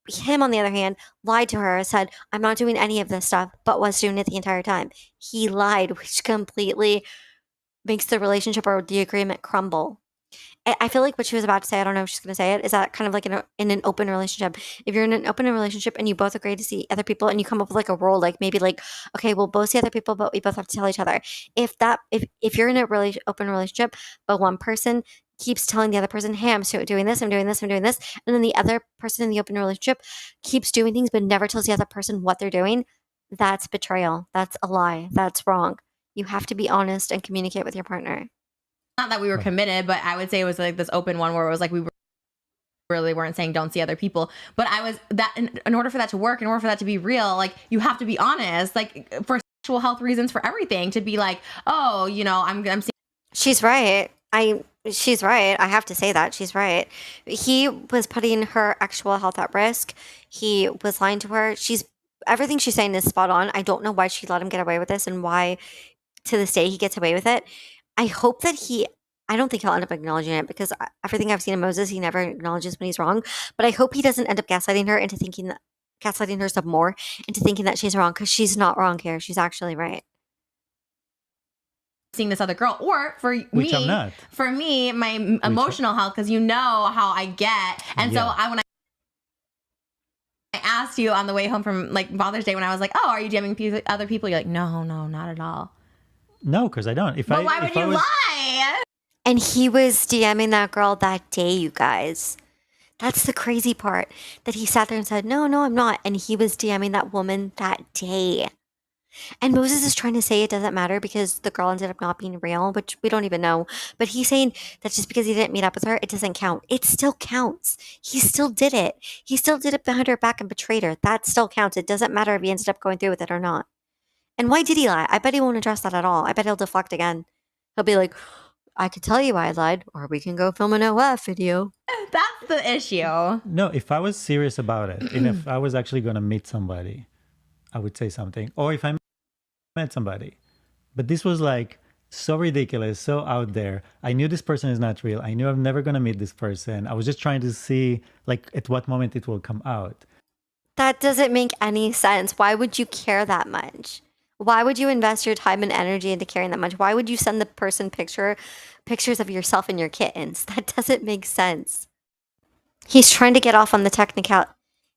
Him, on the other hand, lied to her, said, I'm not doing any of this stuff, but was doing it the entire time. He lied, which completely makes the relationship or the agreement crumble. I feel like what she was about to say, I don't know if she's going to say it, is that kind of like in an open relationship. If you're in an open relationship and you both agree to see other people and you come up with like a rule, like maybe like, okay, we'll both see other people, but we both have to tell each other. If you're in a really open relationship, but one person keeps telling the other person, hey, I'm doing this, I'm doing this, I'm doing this, and then the other person in the open relationship keeps doing things but never tells the other person what they're doing, that's betrayal. That's a lie. That's wrong. You have to be honest and communicate with your partner. Not that we were Right. committed, but I would say it was like this open one where it was like we really weren't saying don't see other people. But I was that in order for that to work, in order for that to be real, like you have to be honest, like for sexual health reasons, for everything, to be like, oh, I'm seeing. She's right. She's right. I have to say that. She's right. He was putting her actual health at risk. He was lying to her. Everything she's saying is spot on. I don't know why she let him get away with this and why to this day he gets away with it. I hope that I don't think he'll end up acknowledging it because everything I've seen in Moses, he never acknowledges when he's wrong. But I hope he doesn't end up gaslighting her some more into thinking that she's wrong, because she's not wrong here. She's actually right. Seeing this other girl, or Which I'm not. for me, my emotional health, because you know how I get, and Yeah. so when I asked you on the way home from like Father's Day, when I was like, oh, are you DMing other people? You're like, no, not at all. No, because I don't. But why would you lie? And he was DMing that girl that day, you guys. That's the crazy part. That he sat there and said, no, I'm not. And he was DMing that woman that day. And Moses is trying to say it doesn't matter because the girl ended up not being real, which we don't even know. But he's saying that just because he didn't meet up with her, it doesn't count. It still counts. He still did it. He still did it behind her back and betrayed her. That still counts. It doesn't matter if he ended up going through with it or not. And why did he lie? I bet he won't address that at all. I bet he'll deflect again. He'll be like, I could tell you why I lied, or we can go film an OF video. That's the issue. No, if I was serious about it, and if I was actually going to meet somebody, I would say something. Or if I met somebody. But this was like so ridiculous, so out there. I knew this person is not real. I knew I'm never going to meet this person. I was just trying to see like at what moment it will come out. That doesn't make any sense. Why would you care that much? Why would you invest your time and energy into caring that much? Why would you send the person pictures of yourself and your kittens? That doesn't make sense. He's trying to get off on the technical.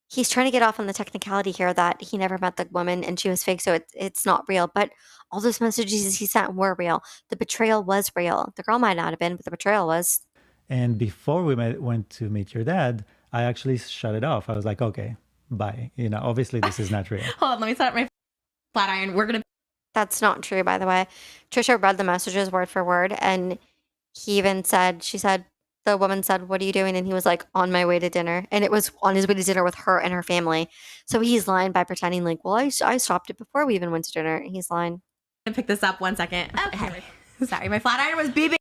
He's trying to get off on the technicality here that he never met the woman and she was fake, so it's not real. But all those messages he sent were real. The betrayal was real. The girl might not have been, but the betrayal was. And before went to meet your dad, I actually shut it off. I was like, okay, bye. You know, obviously this is not real. Hold on, let me set up my flat iron. We're gonna. That's not true, by the way. Trisha read the messages word for word, and he even said, she said, the woman said, "What are you doing?" And he was like, "On my way to dinner." And it was on his way to dinner with her and her family. So he's lying by pretending like, well, I stopped it before we even went to dinner. He's lying. Pick this up 1 second. Okay. Sorry, my flat iron was beeping.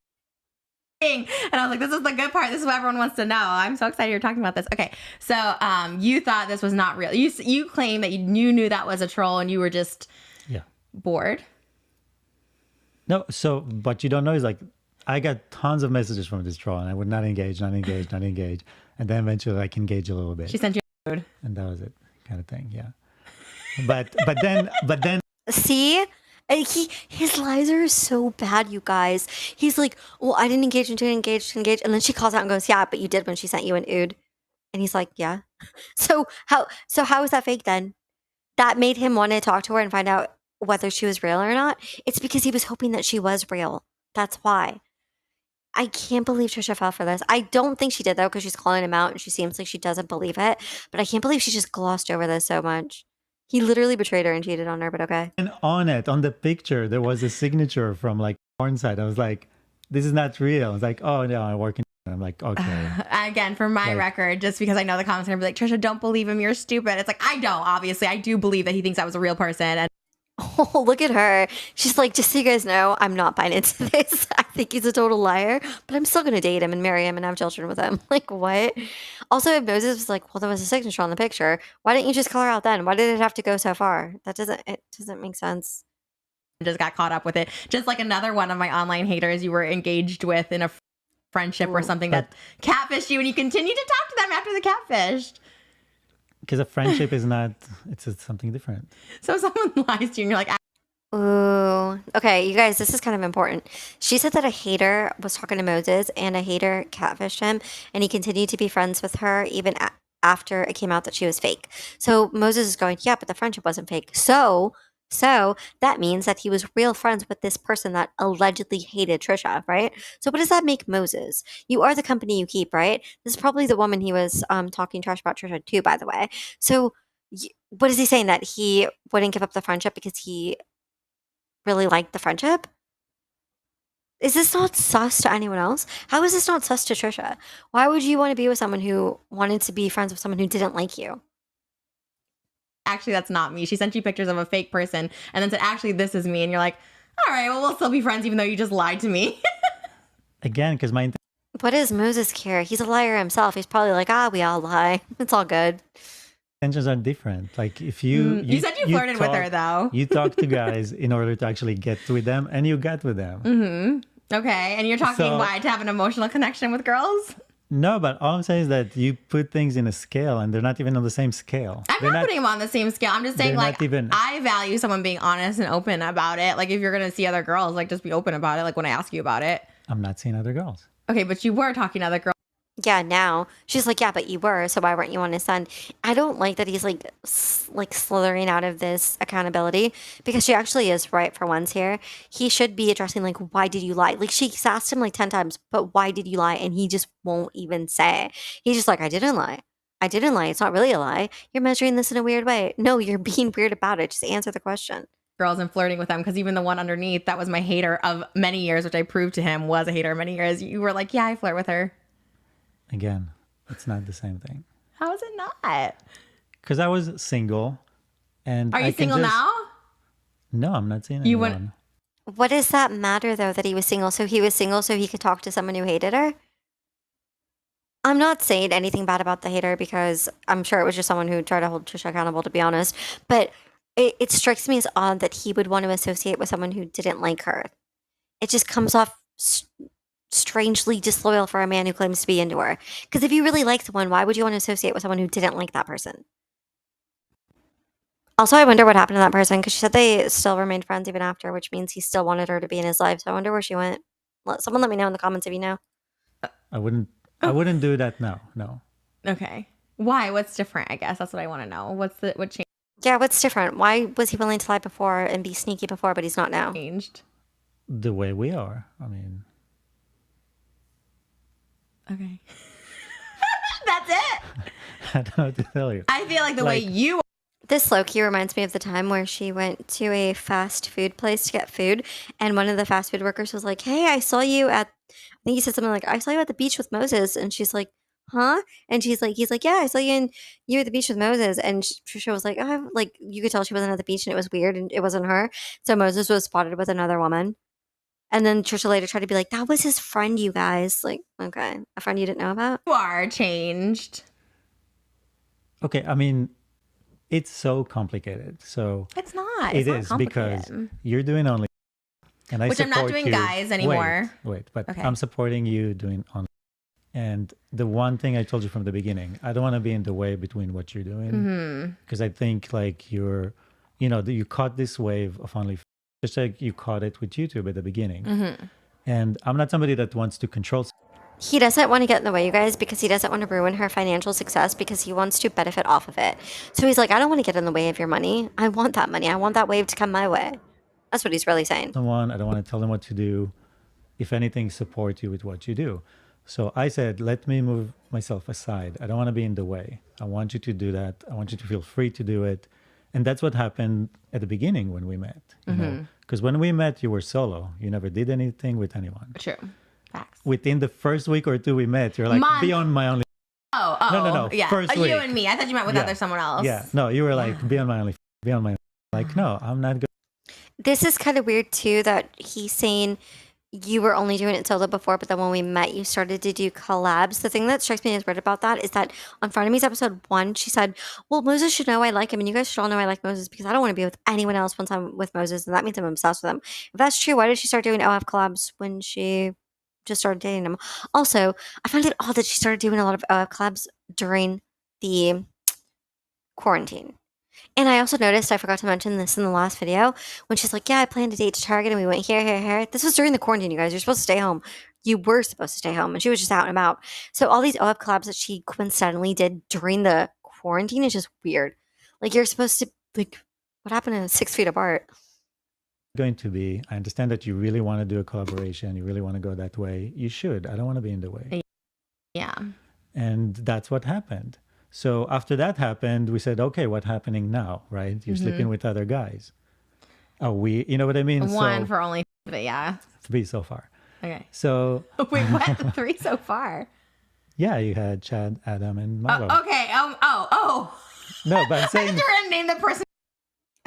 And I was like, this is the good part. This is what everyone wants to know. I'm so excited you're talking about this. Okay. So you thought this was not real. You claim that you knew that was a troll and you were just bored. No, so what you don't know is like I got tons of messages from this troll and I would not engage. And then eventually like engage a little bit. She sent you food. And that was it, kind of thing. Yeah. But then See? His lies are so bad, you guys. He's like, well, I didn't engage. And then she calls out and goes, yeah, but you did when she sent you an ood. And he's like, yeah. So how is that fake then? That made him want to talk to her and find out whether she was real or not. It's because he was hoping that she was real. That's why. I can't believe Trisha fell for this. I don't think she did though, because she's calling him out and she seems like she doesn't believe it. But I can't believe she just glossed over this so much. He literally betrayed her and cheated on her, but okay. and on the picture, there was a signature from like porn site. I was like, this is not real. I was like, oh no, I'm working. I'm like, okay. Again, for my record, just because I know the comments are gonna be like, Trisha, don't believe him. You're stupid. It's like, I don't. Obviously, I do believe that he thinks I was a real person. And Oh, look at her. She's like, just so you guys know, I'm not buying into this. I think he's a total liar, but I'm still going to date him and marry him and have children with him. Like, what? Also, if Moses was like, well, there was a signature on the picture, why didn't you just call her out then? Why did it have to go so far? It doesn't make sense. just got caught up with it. Just like another one of my online haters you were engaged with in a friendship or something that catfished you, and you continue to talk to them after the catfished. Because a friendship is not, it's something different. So someone lies to you and you're like, Ooh. Okay, you guys, this is kind of important. She said that a hater was talking to Moses and a hater catfished him, and he continued to be friends with her even after it came out that she was fake. So Moses is going, yeah, but the friendship wasn't fake. So that means that he was real friends with this person that allegedly hated Trisha, right? So what does that make Moses? You are the company you keep, right? This is probably the woman he was talking trash about Trisha too, by the way. So what is he saying, that he wouldn't give up the friendship because he really liked the friendship? Is this not sus to anyone else? How is this not sus to Trisha? Why would you want to be with someone who wanted to be friends with someone who didn't like you? actually, that's not me. She sent you pictures of a fake person and then said, actually, this is me. And you're like, all right, well, we'll still be friends even though you just lied to me. Again, because my What does Moses care? He's a liar himself. He's probably like, we all lie. It's all good. intentions are different. Like if you said you flirted with her though. You talk to guys in order to actually get with them, and you get with them. Mm-hmm. Okay, and you're talking why, to have an emotional connection with girls? No, but all I'm saying is that you put things in a scale, and they're not even on the same scale. I'm not putting them on the same scale. I'm just saying, like, even, I value someone being honest and open about it. Like, if you're gonna see other girls, like, just be open about it. Like when I ask you about it. I'm not seeing other girls. Okay, but you were talking to other girls. Yeah, now she's like, yeah, but you were, so why weren't you on his son? I don't like that he's like slithering out of this accountability, because she actually is right for once here. He should be addressing like, why did you lie? Like she's asked him like 10 times, but why did you lie? And he just won't even say. He's just like, I didn't lie. I didn't lie. It's not really a lie. You're measuring this in a weird way. No, you're being weird about it. Just answer the question. Girls and flirting with them, because even the one underneath that was my hater of many years, which I proved to him was a hater of many years, you were like, yeah, I flirt with her. Again, it's not the same thing. How is it not? Because I was single, and are you single now? No, I'm not seeing anyone. What does that matter though, that he was single? So he was single so he could talk to someone who hated her? I'm not saying anything bad about the hater, because I'm sure it was just someone who tried to hold Trisha accountable, to be honest. But it strikes me as odd that he would want to associate with someone who didn't like her. It just comes off strangely disloyal for a man who claims to be into her. Because if you really like someone, why would you want to associate with someone who didn't like that person? Also, I wonder what happened to that person because she said they still remained friends even after, which means he still wanted her to be in his life. So I wonder where she went. Someone let me know in the comments if you know. I wouldn't do that now. No. Okay. Why? What's different? I guess that's what I want to know. What changed? Yeah, what's different? Why was he willing to lie before and be sneaky before, but he's not now? The way we are. I mean. Okay. That's it. I don't know what to tell you. I feel like the way you. This low-key reminds me of the time where she went to a fast food place to get food, and one of the fast food workers was like, "Hey, I saw you at," I think he said something like, "I saw you at the beach with Moses," and she's like, "Huh?" And he's like, "Yeah, I saw you at the beach with Moses," and Trisha was like, "Oh," like you could tell she wasn't at the beach, and it was weird, and it wasn't her. So Moses was spotted with another woman, and then Trisha later tried to be like, "That was his friend, you guys." Like, okay, a friend you didn't know about. You are changed. Okay, I mean, it's so complicated. So it's not. It is because you're doing only, and I which I'm not doing guys anymore. Wait, but okay. I'm supporting you doing only. And the one thing I told you from the beginning, I don't want to be in the way between what you're doing, because I think like you caught this wave of only, just like you caught it with YouTube at the beginning. And I'm not somebody that wants to control. He doesn't want to get in the way, you guys, because he doesn't want to ruin her financial success because he wants to benefit off of it. So he's like, I don't want to get in the way of your money. I want that money. I want that wave to come my way. That's what he's really saying. I don't want to tell them what to do. If anything, support you with what you do. So I said, let me move myself aside. I don't want to be in the way. I want you to do that. I want you to feel free to do it. And that's what happened at the beginning when we met. You know, because when we met, you were solo. You never did anything with anyone. True. Facts. Within the first week or two we met, you're like, be on my only. Oh. No. Yeah. First week. You and me. I thought you meant with someone else. Yeah. No, you were like, be on my only. Be on my. Like, no, I'm not good. This is kind of weird too that he's saying you were only doing it solo before, but then when we met, you started to do collabs. The thing that strikes me as weird about that is that on Frenemies episode 1, she said, well, Moses should know I like him, and you guys should all know I like Moses because I don't want to be with anyone else once I'm with Moses, and that means I'm obsessed with him. If that's true, why did she start doing OF collabs when she just started dating him? Also, I find it odd that she started doing a lot of OF collabs during the quarantine. And I also noticed, I forgot to mention this in the last video, when she's like, yeah, I planned a date to Target and we went here. This was during the quarantine, you guys. You're supposed to stay home. You were supposed to stay home. And she was just out and about. So all these OF collabs that she coincidentally did during the quarantine is just weird. Like, you're supposed to, like, what happened to 6 feet apart? Going to be, I understand that you really want to do a collaboration. You really want to go that way. You should. I don't want to be in the way. Yeah. And that's what happened. So after that happened, we said, okay, what's happening now, right? You're sleeping with other guys. Are we, you know what I mean? One for only, but yeah. 3 so far. Okay. So. Wait, what? 3 so far? Yeah, you had Chad, Adam, and Marlo. Okay. No, but I'm saying. I thought you were going to name the person.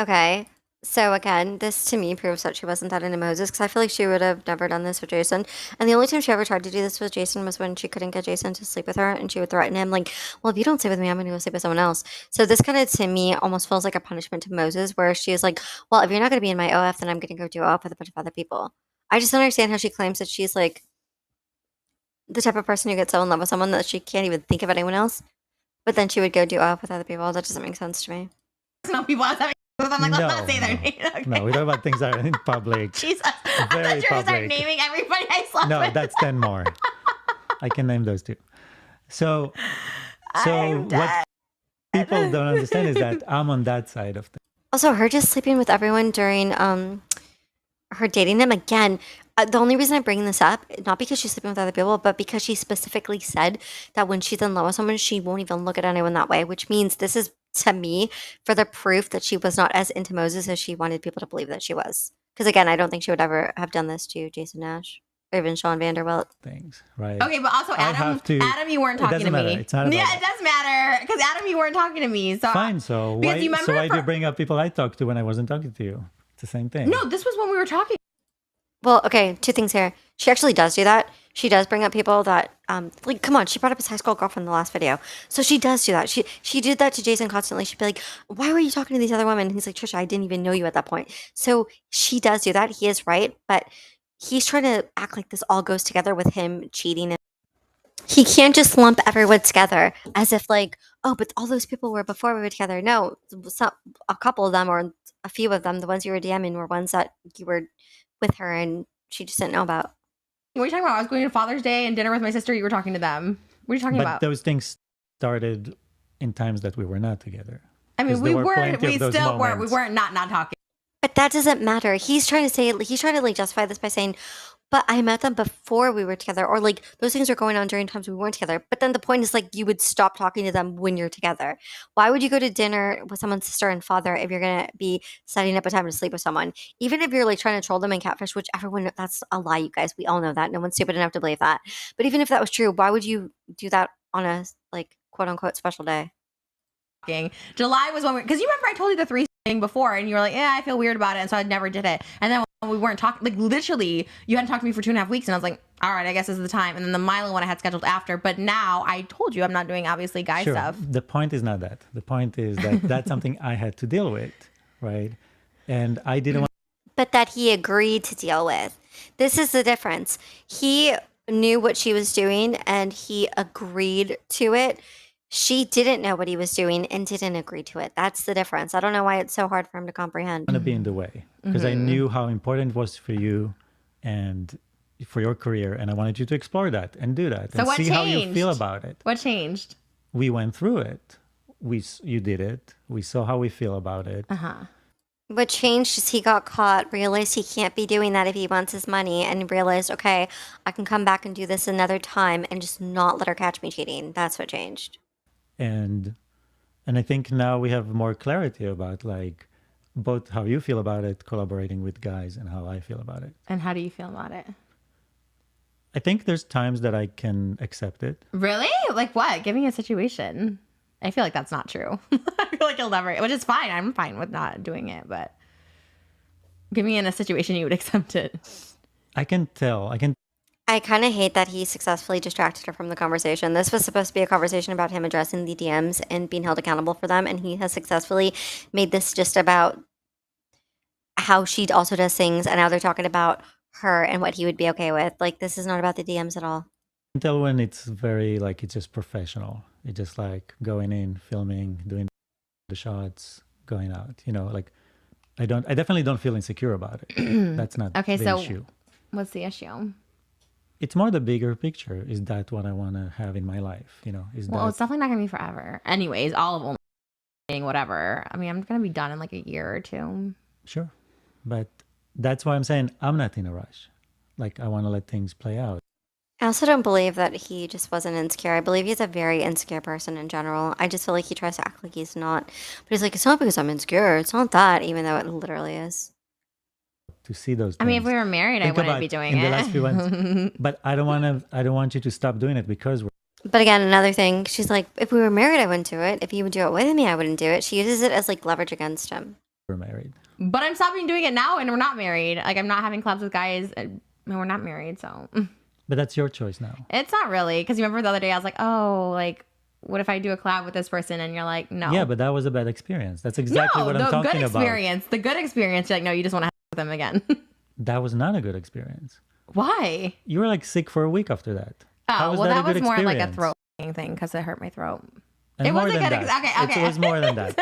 Okay. So again, this to me proves that she wasn't that into Moses because I feel like she would have never done this with Jason. And the only time she ever tried to do this with Jason was when she couldn't get Jason to sleep with her and she would threaten him like, well, if you don't sleep with me, I'm going to go sleep with someone else. So this kind of to me almost feels like a punishment to Moses where she is like, well, if you're not going to be in my OF, then I'm going to go do OF with a bunch of other people. I just don't understand how she claims that she's like the type of person who gets so in love with someone that she can't even think of anyone else. But then she would go do OF with other people. That doesn't make sense to me. No people else having. I'm like, let's not say their name. Okay. No, we talk about things that are in public. Jesus. I thought you were going to start naming everybody I slept with. No, that's 10 more. I can name those 2. So what people don't understand is that I'm on that side of things. Also, her just sleeping with everyone during her dating them again. The only reason I'm bringing this up, not because she's sleeping with other people, but because she specifically said that when she's in love with someone, she won't even look at anyone that way, which means this is, to me, for the proof that she was not as into Moses as she wanted people to believe that she was. Because again, I don't think she would ever have done this to Jason Nash or even Sean Vanderbilt. Things, right? Okay, but also Adam, you weren't talking to me. It's not it does matter because Adam, you weren't talking to me. So fine. So why do you bring up people I talked to when I wasn't talking to you? It's the same thing. No, this was when we were talking. Well, okay, 2 things here. She actually does do that. She does bring up people that, like, come on, she brought up his high school girlfriend in the last video. So she does do that. She did that to Jason constantly. She'd be like, why were you talking to these other women? And he's like, Trisha, I didn't even know you at that point. So she does do that. He is right. But he's trying to act like this all goes together with him cheating. He can't just lump everyone together as if like, oh, but all those people were before we were together. No, some, a couple of them or a few of them, the ones you were DMing were ones that you were with her and she just didn't know about. What are you talking about? I was going to Father's Day and dinner with my sister. You were talking to them. What are you talking But about? those things started in times that we were not together. I mean, 'Cause we there were weren't. plenty of We those still weren't. We moments. weren't not talking. But that doesn't matter. He's trying to like justify this by saying, but I met them before we were together, or like those things are going on during times we weren't together. But then the point is like you would stop talking to them when you're together. Why would you go to dinner with someone's sister and father if you're gonna be setting up a time to sleep with someone? Even if you're like trying to troll them and catfish, which everyone that's a lie, you guys. We all know that. No one's stupid enough to believe that. But even if that was true, why would you do that on a like quote unquote special day? July was when because you remember I told you the 3 thing before, and you were like, yeah, I feel weird about it, and so I never did it. And then when we weren't talking, like literally, you hadn't talked to me for 2.5 weeks, and I was like, all right, I guess this is the time. And then the Milo one I had scheduled after, but now I told you I'm not doing obviously guy Sure. stuff. The point is not that. The point is that that's something I had to deal with, right? And I didn't want But that he agreed to deal with. This is the difference. He knew what she was doing and he agreed to it. She didn't know what he was doing and didn't agree to it. That's the difference. I don't know why it's so hard for him to comprehend. to be in the way because I knew how important it was for you and for your career, and I wanted you to explore that and do that So and what see how you feel changed? about it. What changed? We went through it. You did it. We saw how we feel about it. What changed is he got caught, realized he can't be doing that if he wants his money, and realized, okay, I can come back and do this another time and just not let her catch me cheating. That's what changed. and I think now we have more clarity about like both how you feel about it collaborating with guys and how I feel about it. And how do you feel about it? I think there's times that I can accept it. Really? Like what? Give me a situation. I feel like that's not true. I feel like you'll never, which is fine. I'm fine with not doing it, but give me in a situation you would accept it. I can tell. I kind of hate that he successfully distracted her from the conversation. This was supposed to be a conversation about him addressing the DMs and being held accountable for them, and he has successfully made this just about how she also does things, and now they're talking about her and what he would be okay with. Like, this is not about the DMs at all. tell when it's very like it's just professional. It's just like going in, filming, doing the shots, going out. You know, like I definitely don't feel insecure about it. That's not Okay, the so issue. what's the issue? It's more the bigger picture. Is that what I want to have in my life? You know, is Well, that it's definitely not gonna be forever. Anyways, all of them, whatever. I mean, I'm gonna be done in like a year or two. sure? But that's why I'm saying I'm not in a rush. Like I want to let things play out. I also don't believe that he just wasn't insecure. I believe he's a very insecure person in general. I just feel like he tries to act like he's not. But he's like, it's not because I'm insecure. It's not that, even though it literally is. To see those things. I mean, if we were married, I Think wouldn't about be doing in it. the last few months. But I don't want you to stop doing it because But again, another thing, she's like, if we were married, I wouldn't do it. If he would do it with me, I wouldn't do it. She uses it as like leverage against him. we're married. But I'm stopping doing it now, and we're not married. Like I'm not having collabs with guys, and we're not married, so But that's your choice now. it's not really. Because you remember the other day, I was like, oh, like what if I do a collab with this person? And you're like, no. Yeah, but that was a bad experience. That's exactly what I'm the talking good about. experience. The good experience. You're like, no, you just want to have with them again. That was not a good experience. Why? You were like sick for a week after that. How Oh, was well, that that a good was more like a experience? throat thing because it hurt my throat. And It more wasn't than good. that. Okay. It was more than that.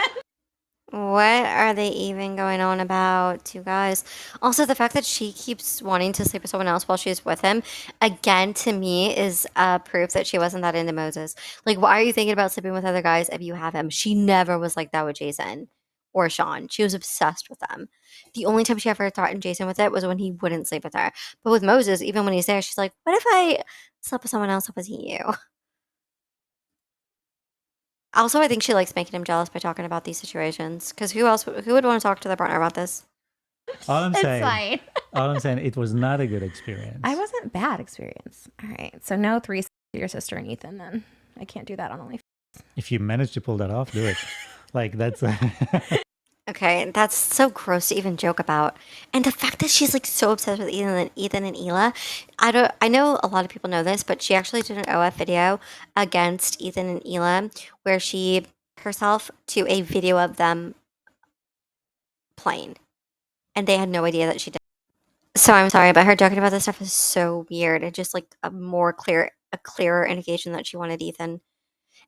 What are they even going on about, two guys? Also, the fact that she keeps wanting to sleep with someone else while she's with him, again, to me, is proof that she wasn't that into Moses. Like, why are you thinking about sleeping with other guys if you have him? She never was like that with Jason or Sean. She was obsessed with them. The only time she ever threatened Jason with it was when he wouldn't sleep with her. But with Moses, even when he's there, she's like, what if I slept with someone else that wasn't you? Also, I think she likes making him jealous by talking about these situations. Because who would want to talk to their partner about this? All I'm It's saying, fine. all I'm saying, it was not a good experience. I wasn't bad experience. All right. So no three to your sister and Ethan then. I can't do that on OnlyFans. If you manage to pull that off, do it. Like that's Okay, that's so gross to even joke about. And the fact that she's like so obsessed with Ethan and Hila, I know a lot of people know this, but she actually did an OF video against Ethan and Hila where she herself to a video of them playing. And they had no idea that she did. So I'm sorry, but her joking about this stuff is so weird. It's just like a more clear a clearer indication that she wanted Ethan.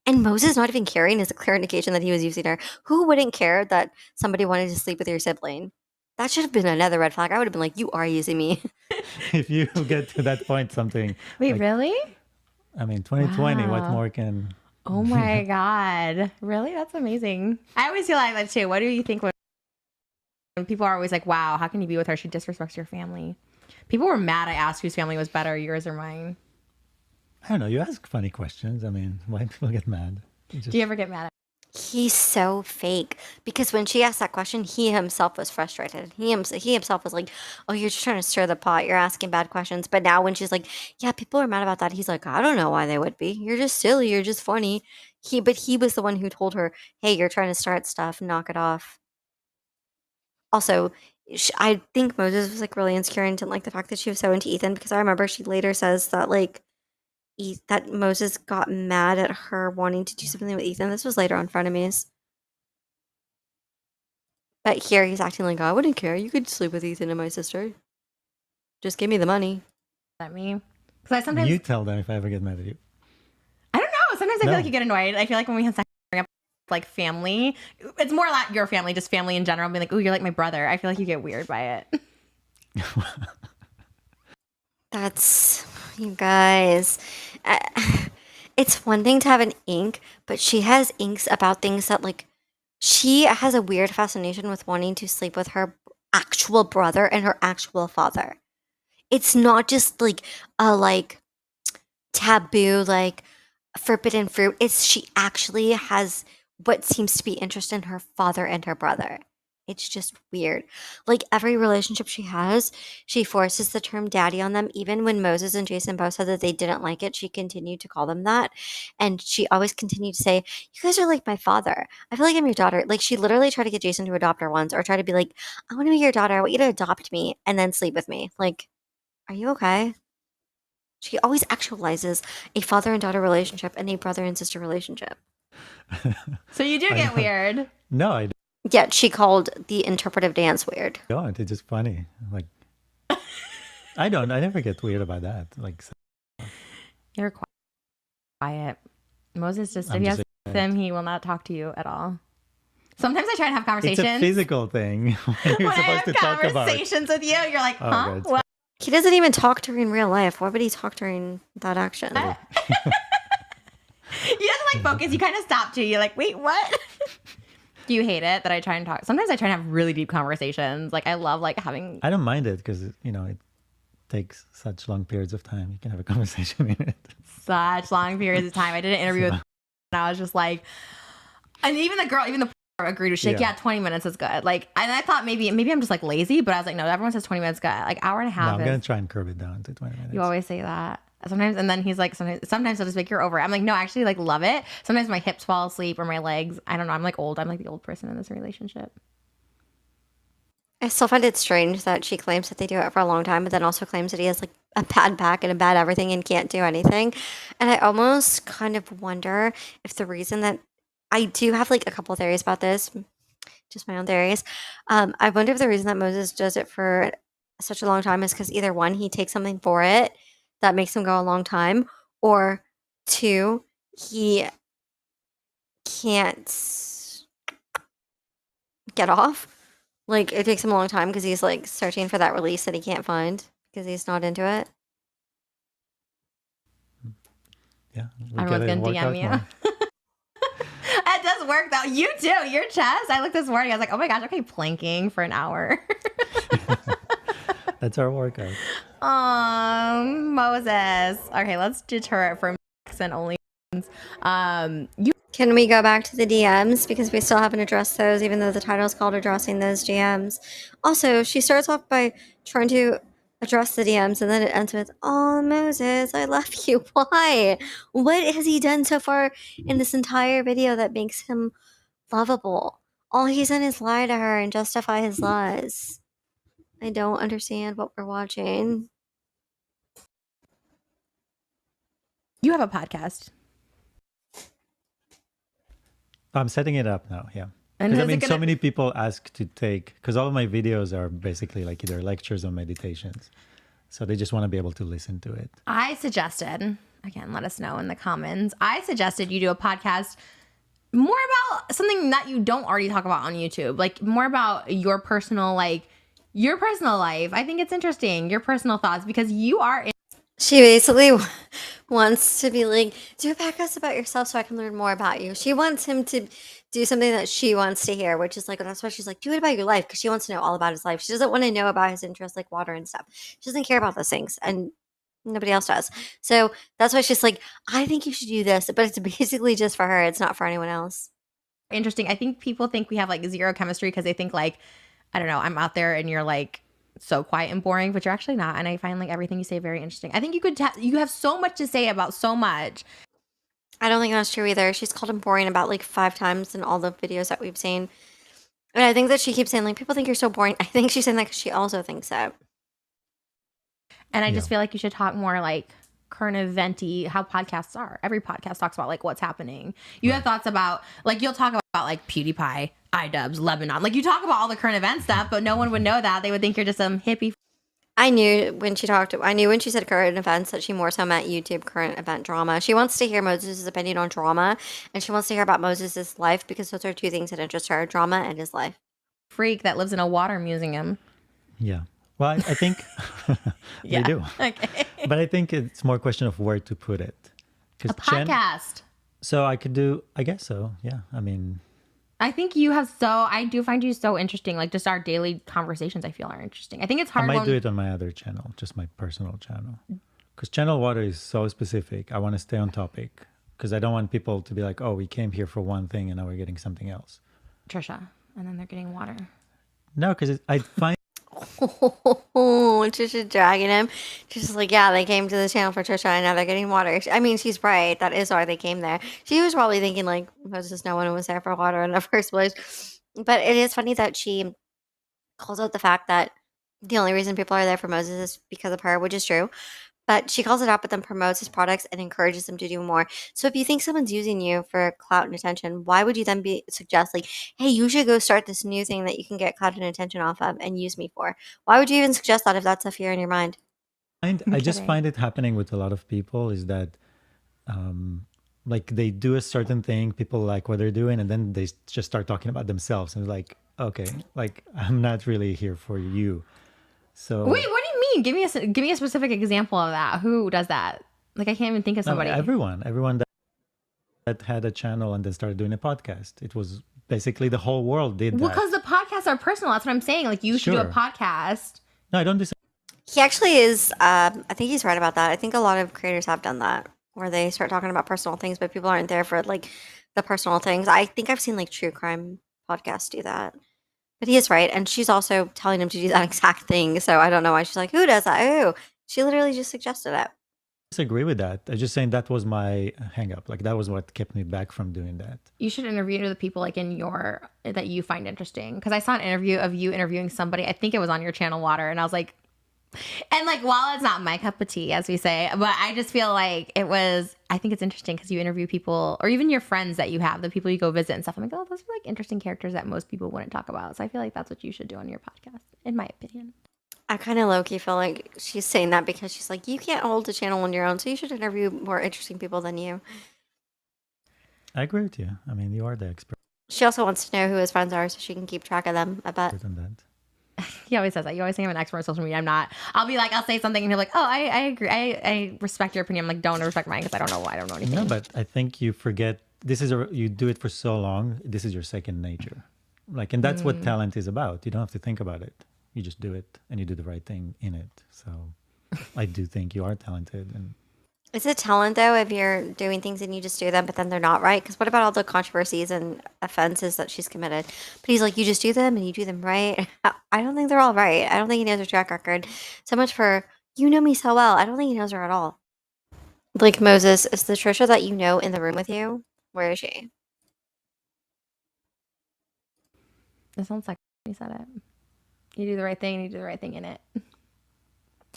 And Moses not even caring is a clear indication that he was using her. Who wouldn't care that somebody wanted to sleep with your sibling? That should have been another red flag. I would have been like, you are using me. If you get to that point, something Wait, like, really? I mean, 2020, what Wow. more can... Oh my God. Really? That's amazing. I always feel like that too. What do you think when people are always like, wow, how can you be with her? She disrespects your family. People were mad I asked whose family was better, yours or mine. I don't know. You ask funny questions. I mean, why people get mad? Do you ever get mad at He's so fake because when she asked that question, he himself was frustrated. He himself was like, "Oh, you're just trying to stir the pot. You're asking bad questions." But now when she's like, "Yeah, people are mad about that," he's like, "I don't know why they would be. You're just silly. You're just funny." He was the one who told her, "Hey, you're trying to start stuff. Knock it off." Also, I think Moses was like really insecure and didn't like the fact that she was so into Ethan because I remember she later says that like that Moses got mad at her wanting to do something with Ethan. This was later on Frenemies. But here he's acting like, I wouldn't care. You could sleep with Ethan and my sister. Just give me the money. me? Because I sometimes, You tell them if I ever get mad at you. I don't know. Sometimes I feel No. like you get annoyed. I feel like when we have sex, bring up like family, it's more like your family, just family in general. Being like, oh, you're like my brother. I feel like you get weird by it. That's, you guys. Uh, it's one thing to have an ink, but she has inks about things that, like, she has a weird fascination with wanting to sleep with her actual brother and her actual father. It's not just like a, like, taboo, like, forbidden fruit. It's she actually has what seems to be interest in her father and her brother. It's just weird. Like every relationship she has, she forces the term daddy on them. Even when Moses and Jason both said that they didn't like it, she continued to call them that. And she always continued to say, you guys are like my father. I feel like I'm your daughter. Like she literally tried to get Jason to adopt her once or try to be like, I want to be your daughter. I want you to adopt me and then sleep with me. Like, are you okay? She always actualizes a father and daughter relationship and a brother and sister relationship. So you do I get know. weird. No, I Yet she called the interpretive dance weird. don't. It's just funny. Like, I never get weird about that. Like, You're quiet. Moses just, if I'm you just ask him, he will not talk to you at all. Sometimes I try to have it's conversations. a physical thing. You're when I supposed have to talk about. conversations with you, you're like, Oh, huh? God. What? He doesn't even talk during real life. Why would he talk during that action? He doesn't like focus. You kind of stop too. You're like, wait, what? Do you hate it that I try and talk? Sometimes I try and have really deep conversations. Like I love like having. I don't mind it because it takes such long periods of time. You can have a conversation in it. Such long periods of time. I did an interview with, and I was just like, and even the agreed with. She's like, Yeah. yeah, 20 minutes is good. Like, and I thought maybe I'm just like lazy, but I was like, no, everyone says 20 minutes good. Like hour and a No, half. I'm gonna try and curb it down to 20 minutes. You always say that. Sometimes, and then he's like, sometimes I'll just make you're over it. I'm like, no, I actually like love it. Sometimes my hips fall asleep or my legs. I don't know. I'm like old. I'm like the old person in this relationship. I still find it strange that she claims that they do it for a long time, but then also claims that he has like a bad back and a bad everything and can't do anything. And I almost kind of wonder if the reason that I do have like a couple theories about this, just my own theories. I wonder if the reason that Moses does it for such a long time is because either one, he takes something for it that makes him go a long time, or two, he can't get off. Like it takes him a long time because he's like searching for that release that he can't find because he's not into it. Yeah, we Everyone's gotta gonna work out DM you. more. It does work though. You too. Your chest. I looked this morning. I was like, oh my gosh, okay, planking for an hour. That's our workout. Moses. Okay, let's deter it from and only. You Can we go back to the DMs because we still haven't addressed those, even though the title's called addressing those DMs. Also, she starts off by trying to address the DMs and then it ends with, "Oh, Moses, I love you." Why? What has he done so far in this entire video that makes him lovable? All he's done is lie to her and justify his lies. I don't understand what we're watching. have a podcast. I'm setting it up now. Yeah. And Because I is it mean, so gonna- many people ask to take, because all of my videos are basically like either lectures or meditations. So they just want to be able to listen to it. I suggested again, let us know in the comments. I suggested you do a podcast more about something that you don't already talk about on YouTube, like more about your personal life. I think it's interesting, your personal thoughts, because you are She basically wants to be like, do a podcast about yourself so I can learn more about you. She wants him to do something that she wants to hear, which is like, that's why she's like, do it about your life, because she wants to know all about his life. She doesn't want to know about his interests like water and stuff. She doesn't care about those things, and nobody else does. So that's why she's like, I think you should do this, but it's basically just for her. It's not for anyone else. interesting. I think people think we have like zero chemistry because they think like, I don't know, I'm out there and you're like so quiet and boring, but you're actually not. And I find like everything you say very interesting. I think you have so much to say about so much. I don't think that's true either. She's called him boring about like 5 times in all the videos that we've seen. And I think that she keeps saying, like, people think you're so boring. I think she's saying that because she also thinks that. And I Yeah. just feel like you should talk more like current eventy, how podcasts are. Every podcast talks about like what's happening. You have thoughts about like, you'll talk about like PewDiePie, iDubbbz, Lebanon. Like you talk about all the current event stuff, but no one would know that. They would think you're just some hippie. I knew when she said current events that she more so meant YouTube current event drama. She wants to hear Moses' opinion on drama, and she wants to hear about Moses' life because those are two things that interest her, drama and his life. Freak that lives in a water museum. Yeah. Well, I think they do. Okay. But I think it's more a question of where to put it. A 'Cause podcast. so I could do, I guess so. Yeah. I mean, I think I do find you so interesting. Like just our daily conversations, I feel are interesting. I think it's I hard might when do it on my other channel, just my personal channel. Because channel water is so specific. I want to stay on topic because I don't want people to be like, oh, we came here for one thing and now we're getting something else. Trisha, and then they're getting water. No, because I find Oh, Trisha dragging him. She's like, yeah, they came to the channel for Trisha and now they're getting water. I mean, she's right. That is why they came there. She was probably thinking, like, Moses, no one was there for water in the first place. But it is funny that she calls out the fact that the only reason people are there for Moses is because of her, which is true. But she calls it out, but then promotes his products and encourages them to do more. So if you think someone's using you for clout and attention, why would you then suggest like, hey, you should go start this new thing that you can get clout and attention off of and use me for? Why would you even suggest that if that's a fear in your mind? I just kidding. find it happening with a lot of people is that like they do a certain thing, people like what they're doing, and then they just start talking about themselves and like, okay, like I'm not really here for you. So Wait, what do you mean? Give me a specific example of that. Who does that? Like I can't even think of no, somebody. everyone that had a channel and then started doing a podcast. It was basically the whole world did Well, that. because the podcasts are personal. That's what I'm saying. Like you should do a Sure. podcast. No, I don't disagree. He actually is. I think he's right about that. I think a lot of creators have done that, where they start talking about personal things, but people aren't there for like the personal things. I think I've seen like true crime podcasts do that. But he is right, and she's also telling him to do that exact thing. So I don't know why she's like, "Who does that? Who?" She literally just suggested it. Disagree with that. I'm just saying that was my hang up. Like that was what kept me back from doing that. You should interview the people like that you find interesting. Because I saw an interview of you interviewing somebody. I think it was on your channel, Water, and I was like, and like while it's not my cup of tea, as we say, but I just feel like it was. I think it's interesting because you interview people, or even your friends that you have, the people you go visit and stuff. I'm like, oh, those are like interesting characters that most people wouldn't talk about. So I feel like that's what you should do on your podcast, in my opinion. I kind of low key feel like she's saying that because she's like, you can't hold a channel on your own, so you should interview more interesting people than you. I agree with you. I mean, you are the expert She also wants to know who his friends are so she can keep track of them. I bet. on that. He always says that. You always think I'm an expert on social media. I'm not. I'll be like, I'll say something and he'll be like, oh, I agree. I respect your opinion. I'm like, don't respect mine because I don't know why. I don't know anything. No, but I think you forget you do it for so long. This is your second nature. Like, and that's what talent is about. You don't have to think about it. You just do it and you do the right thing in it. So I do think you are talented. And Is it talent though if you're doing things and you just do them, but then they're not right? Because what about all the controversies and offenses that she's committed? But he's like, you just do them and you do them right. I don't think they're all right. I don't think he knows her track record. So much for you know me so well. I don't think he knows her at all. Like Moses, is the Trisha that you know in the room with you? Where is she? It sounds like you said it. You do the right thing and you do the right thing in it.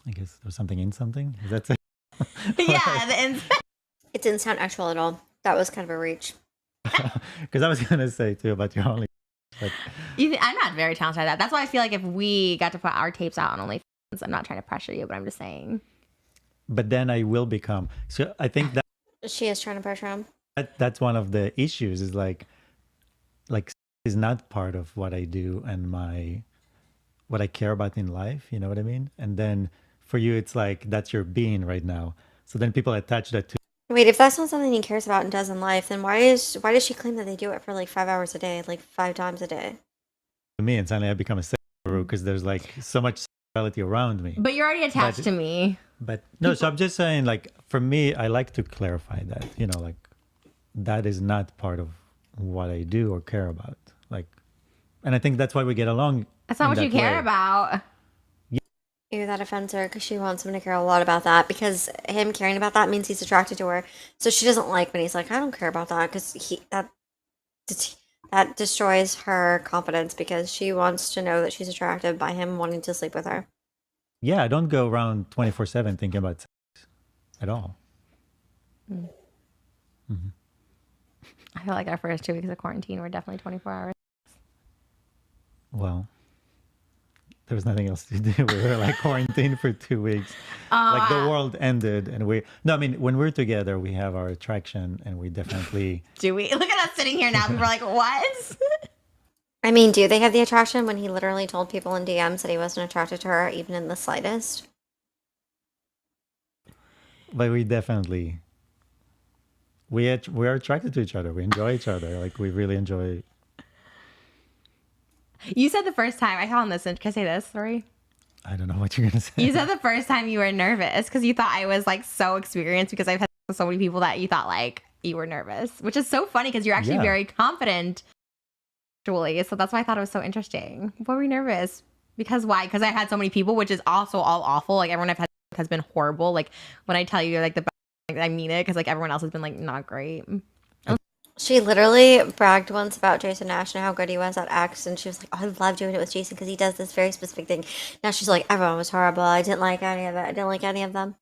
I guess there's something in something. Is that it? Yeah. It didn't sound actual at all. That was kind of a reach. Because I was going to say too about your only. But I'm not very talented at that. That's why I feel like if we got to put our tapes out on OnlyFans, I'm not trying to pressure you, but I'm just saying. but then I will become. So I think that She is trying to pressure him. that's one of the issues is like is not part of what I do and what I care about in life. You know what I mean? And then for you, it's like that's your being right now. So then people attach that to Wait, if that's not something he cares about and does in life, then why does she claim that they do it for like 5 hours a day, like 5 times a day? me, and suddenly I become a sex guru because there's like so much sexuality around me. But you're already attached But- to me. But no, so I'm just saying, like, for me, I like to clarify that, like, that is not part of what I do or care about. Like, and I think that's why we get along. That's not in what that you care way. about. Ew, that offends her because she wants him to care a lot about that because him caring about that means he's attracted to her. So she doesn't like when he's like, I don't care about that because that destroys her confidence because she wants to know that she's attractive by him wanting to sleep with her. Yeah, I don't go around 24/7 thinking about sex at all. I feel like our first 2 weeks of quarantine were definitely 24 hours. Well, there was nothing else to do. We were like quarantined for 2 weeks. Like the world ended, and no, I mean, when we're together, we have our attraction, and we definitely. Do we? Look at us sitting here now. People are like, what? I mean, do they have the attraction when he literally told people in DMs that he wasn't attracted to her even in the slightest? But we definitely. We are attracted to each other. We enjoy each other. Like we really enjoy. You said the first time I saw on this. Can I say this? Sorry. I don't know what you're gonna say. You said the first time you were nervous because you thought I was like so experienced because I've had so many people that you thought like you were nervous, which is so funny because you're actually Yeah. very confident. Actually, so that's why I thought it was so interesting. Why were you nervous? Because why? Because I had so many people, which is also all awful. Like everyone I've had has been horrible. Like when I tell you like the best, like, I mean it because like everyone else has been like not great. She literally bragged once about Jason Nash and how good he was at X, and she was like, "Oh, I love doing it with Jason because he does this very specific thing." Now she's like, "Everyone was horrible. I didn't like any of it. I didn't like any of them."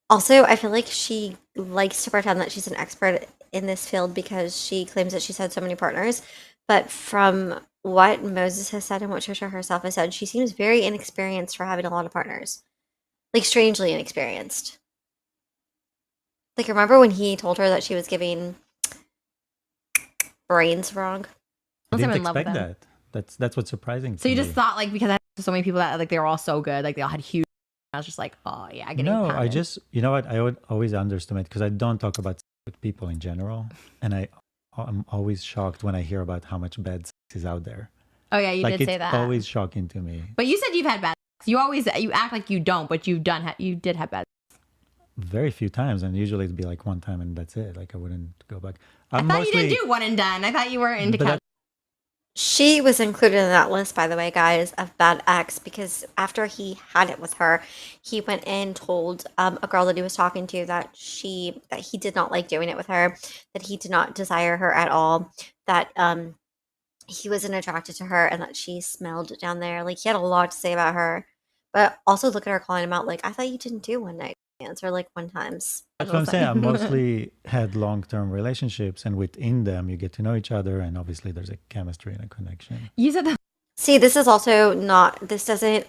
Also, I feel like she likes to pretend that she's an expert in this field because she claims that she's had so many partners. But from what Moses has said and what Trisha herself has said, she seems very inexperienced for having a lot of partners. Like, strangely inexperienced. Like, remember when he told her that she was giving brains wrong? I Unless I'm didn't in love with expect that. That's what's surprising. So to you me. just thought like because I had so many people that like they were all so good, like they all had huge. I was just like, oh yeah, getting No, I pounded. just you know what I would always underestimate because I don't talk about sex with people in general, and I'm always shocked when I hear about how much bad sex is out there. Oh yeah, you Like did say it's that. always shocking to me. But you said you've had bad. Sex. You act like you don't, but you did have bad. Sex. Very few times, and usually it'd be like one time and that's it. Like I wouldn't go back. I thought you didn't do one and done. I thought you were into But couch. She was included in that list, by the way, guys, of bad ex because after he had it with her, he went and told a girl that he was talking to that he did not like doing it with her, that he did not desire her at all, that he wasn't attracted to her, and that she smelled down there. Like he had a lot to say about her, but also look at her calling him out. Like I thought you didn't do one night stands or like one times. That's what I'm saying. I mostly had long-term relationships, and within them, you get to know each other, and obviously, there's a chemistry and a connection. You said that. See, this is also not. This doesn't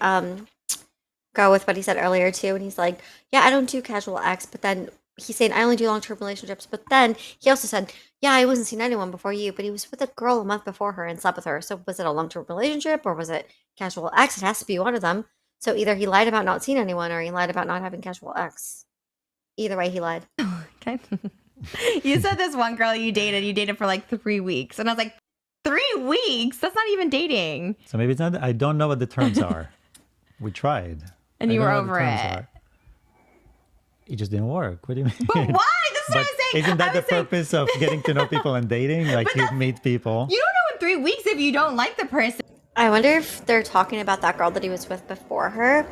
go with what he said earlier too. And he's like, "Yeah, I don't do casual acts," but then he's saying, "I only do long term relationships." But then he also said, "Yeah, I wasn't seeing anyone before you," but he was with a girl a month before her and slept with her. So was it a long term relationship or was it casual acts? It has to be one of them. So either he lied about not seeing anyone or he lied about not having casual acts. Either way, he lied. Okay. You said this one girl you dated for like 3 weeks, and I was like, 3 weeks? That's not even dating. So maybe it's not. I don't know what the terms are. We tried, And I you don't were know what the over terms it. are. It just didn't work. What do you mean? But why? This is what But I'm saying. isn't that I the was saying- purpose of getting to know people and dating? Like But you meet people. You don't know in 3 weeks if you don't like the person. I wonder if they're talking about that girl that he was with before her.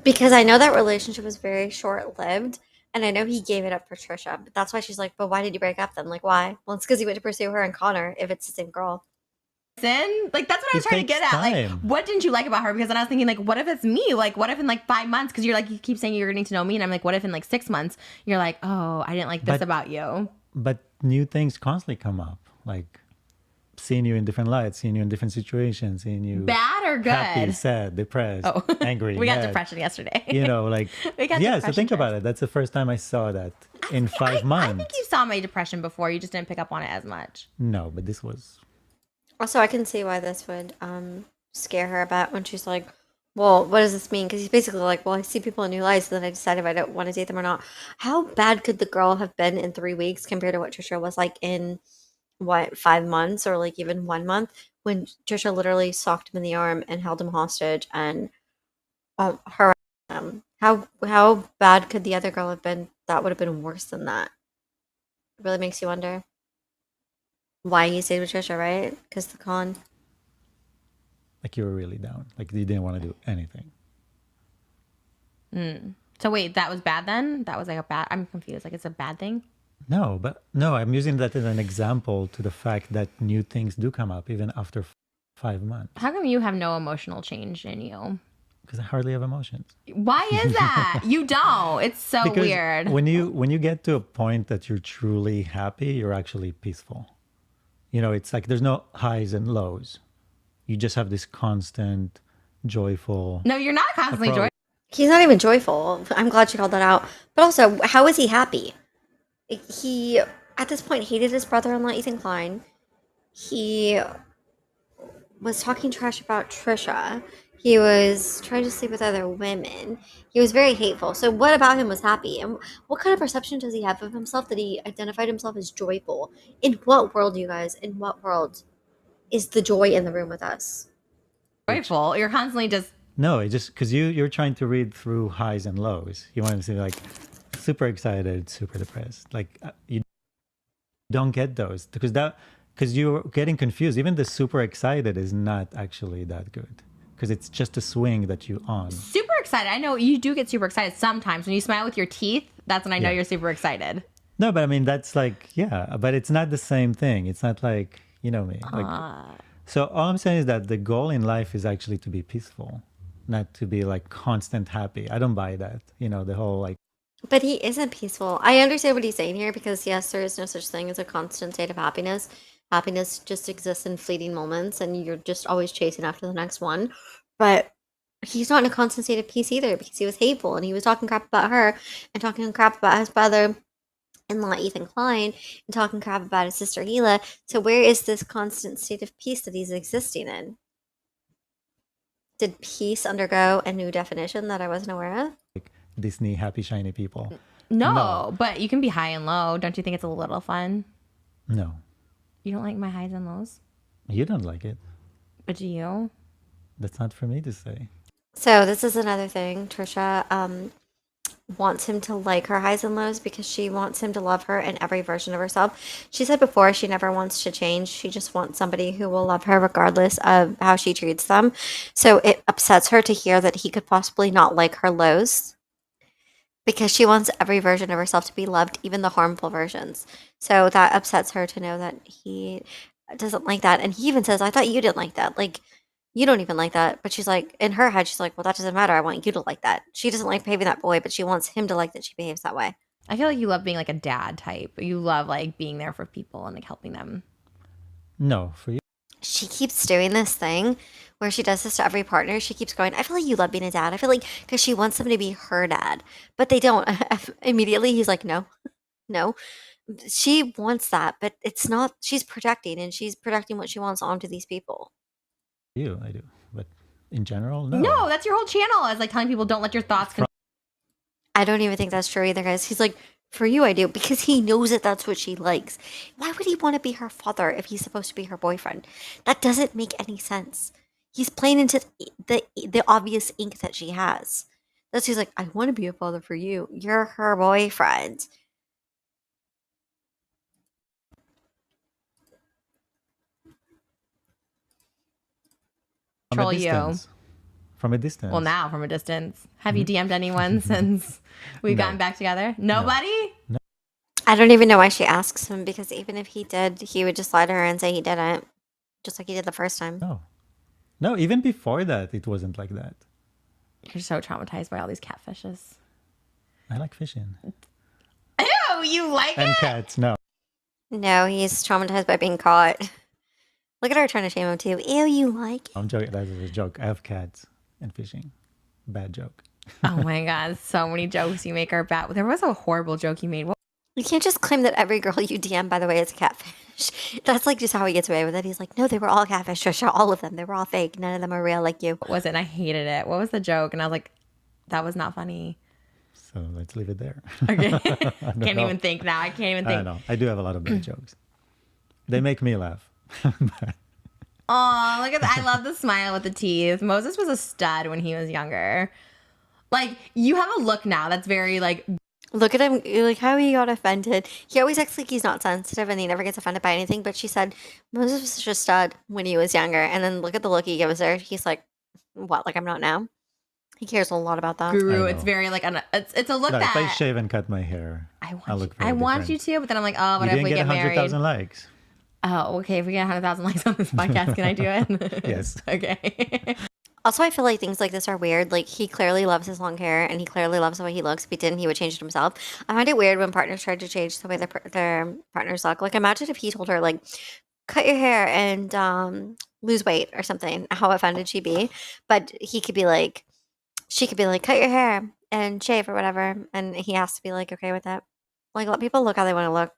Because I know that relationship was very short lived. And I know he gave it up for Trisha. But that's why she's like, but why did you break up then? Like, why? Well, it's because he went to pursue her and Connor if it's the same girl. Like that's what I was It trying to takes get at. Like, time. what didn't you like about her? Because then I was thinking, like, what if it's me? Like, what if in like 5 months? Because you're like, you keep saying you're getting to know me, and I'm like, what if in like 6 months you're like, oh, I didn't like this But- about you. But new things constantly come up. Like seeing you in different lights, seeing you in different situations, seeing you Bad or good? happy, sad, depressed, Oh, angry, we got mad. depression yesterday. You know, like, We got yeah, so depression think about first. it. That's the first time I saw that in I 5 think months. you saw my depression before. You just didn't pick up on it as much. No, but this was, Also, I can see why this would scare her a bit when she's like, well, what does this mean? Because he's basically like, well, I see people in new lights, and then I decide if I don't want to date them or not. How bad could the girl have been in 3 weeks compared to what Trisha was like in, what, 5 months or like even 1 month when Trisha literally socked him in the arm and held him hostage and harassed him? How bad could the other girl have been? That would have been worse than that. It really makes you wonder why he stayed with Trisha, right? Because the con. like, you were really down. Like, you didn't want to do anything. So wait, that was bad then? That was like a bad. I'm confused. Like it's a bad thing. No, but no, I'm using that as an example to the fact that new things do come up even after 5 months. How come you have no emotional change in you? Because I hardly have emotions. Why is that? You don't. It's so Because weird. when you get to a point that you're truly happy, you're actually peaceful. You know, it's like there's no highs and lows. You just have this constant, joyful. No, you're not constantly approach. joyful. He's not even joyful. I'm glad she called that out. But also, how is he happy? He, at this point, hated his brother in law, Ethan Klein. He was talking trash about Trisha. He was trying to sleep with other women. He was very hateful. So, what about him was happy? And what kind of perception does he have of himself that he identified himself as joyful? In what world, you guys? In what world is the joy in the room with us? You're constantly just. No, it just because you're trying to read through highs and lows. You want to see like super excited, super depressed. Like you don't get those because you're getting confused. Even the super excited is not actually that good because it's just a swing that you on. Super excited. I know you do get super excited sometimes when you smile with your teeth. That's when I know Yeah. you're super excited. No, but I mean that's like but it's not the same thing. It's not like you know me. Like so all I'm saying is that the goal in life is actually to be peaceful, not to be like constant happy. I don't buy that. You know, the whole like But he isn't peaceful. I understand what he's saying here because, yes, there is no such thing as a constant state of happiness. Happiness just exists in fleeting moments, and you're just always chasing after the next one. But he's not in a constant state of peace either because he was hateful and he was talking crap about her and talking crap about his brother in law, Ethan Klein, and talking crap about his sister, Hila. So, where is this constant state of peace that he's existing in? Did peace undergo a new definition that I wasn't aware of? Disney happy shiny people. No, but you can be high and low. Don't you think it's a little fun? No, You don't like my highs and lows? you don't like it. But do you? That's not for me to say. So this is another thing. Trisha wants him to like her highs and lows because she wants him to love her in every version of herself. She said before she never wants to change. She just wants somebody who will love her regardless of how she treats them. So it upsets her to hear that he could possibly not like her lows because she wants every version of herself to be loved, even the harmful versions. So that upsets her to know that he doesn't like that. And he even says, I thought you didn't like that. Like, you don't even like that. But she's like, in her head, she's like, well, that doesn't matter. I want you to like that. She doesn't like behaving that way, but she wants him to like that she behaves that way. I feel like you love being like a dad type. You love like being there for people and like helping them. No, for you. She keeps doing this thing where she does this to every partner. She keeps going, I feel like you love being a dad. I feel like because she wants them to be her dad, but they don't. Immediately, he's like, no, no. She wants that, but it's not. She's projecting and she's projecting what she wants onto these people. You, I do. But in general, no. No, that's your whole channel. Is like telling people don't let your thoughts. I don't even think that's true either, guys. He's like, for you, I do, because he knows that that's what she likes. Why would he want to be her father if he's supposed to be her boyfriend? That doesn't make any sense. He's playing into the obvious ink that she has. That's he's like, I want to be a father for you. You're her boyfriend. From a Control you. distance. From a distance. Well, now from a distance. Have you DM'd anyone since we've No. gotten back together? Nobody? I don't even know why she asks him because even if he did, he would just lie to her and say he didn't, just like he did the first time. No. No, even before that, it wasn't like that. You're so traumatized by all these catfishes. I like fishing. Ew, you like And it? cats, no. No, he's traumatized by being caught. Look at her trying to shame him too. Ew, you like it? I'm joking. That is a joke. I have cats and fishing. Bad joke. Oh my God, so many jokes you make are bad. There was a horrible joke you made. What? You can't just claim that every girl you DM, by the way, is a catfish. That's like just how he gets away with it. He's like, no, they were all catfish, Trisha. All of them. They were all fake. None of them are real like you. Was it? And I hated it. What was the joke? And I was like, that was not funny. So let's leave it there. Okay. Can't Can't even think now. I can't even I think. don't know. I do have a lot of bad jokes. They make me laugh. Oh, look at that. I love the smile with the teeth. Moses was a stud when he was younger. Like, you have a look now that's very like, Look at him, like how he got offended. He always acts like he's not sensitive and he never gets offended by anything. But she said Moses was such a stud when he was younger. And then look at the look he gives her. He's like, what? Like I'm not now? He cares a lot about that. guru. I It's know. very like, it's a look No, if I that shave and cut my hair, I I'll want, look I very want different. you to, but then I'm like, oh, You what if didn't we get get married? 100,000 likes. Oh, okay. If we get 100,000 likes on this podcast, can I do it? Yes. Okay. Also, I feel like things like this are weird. Like he clearly loves his long hair and he clearly loves the way he looks. If he didn't, he would change it himself. I find it weird when partners try to change the way their partners look. Like imagine if he told her like, cut your hair and lose weight or something. How offended she'd be. But he could be like, she could be like, cut your hair and shave or whatever, and he has to be like okay with it. Like let people look how they want to look.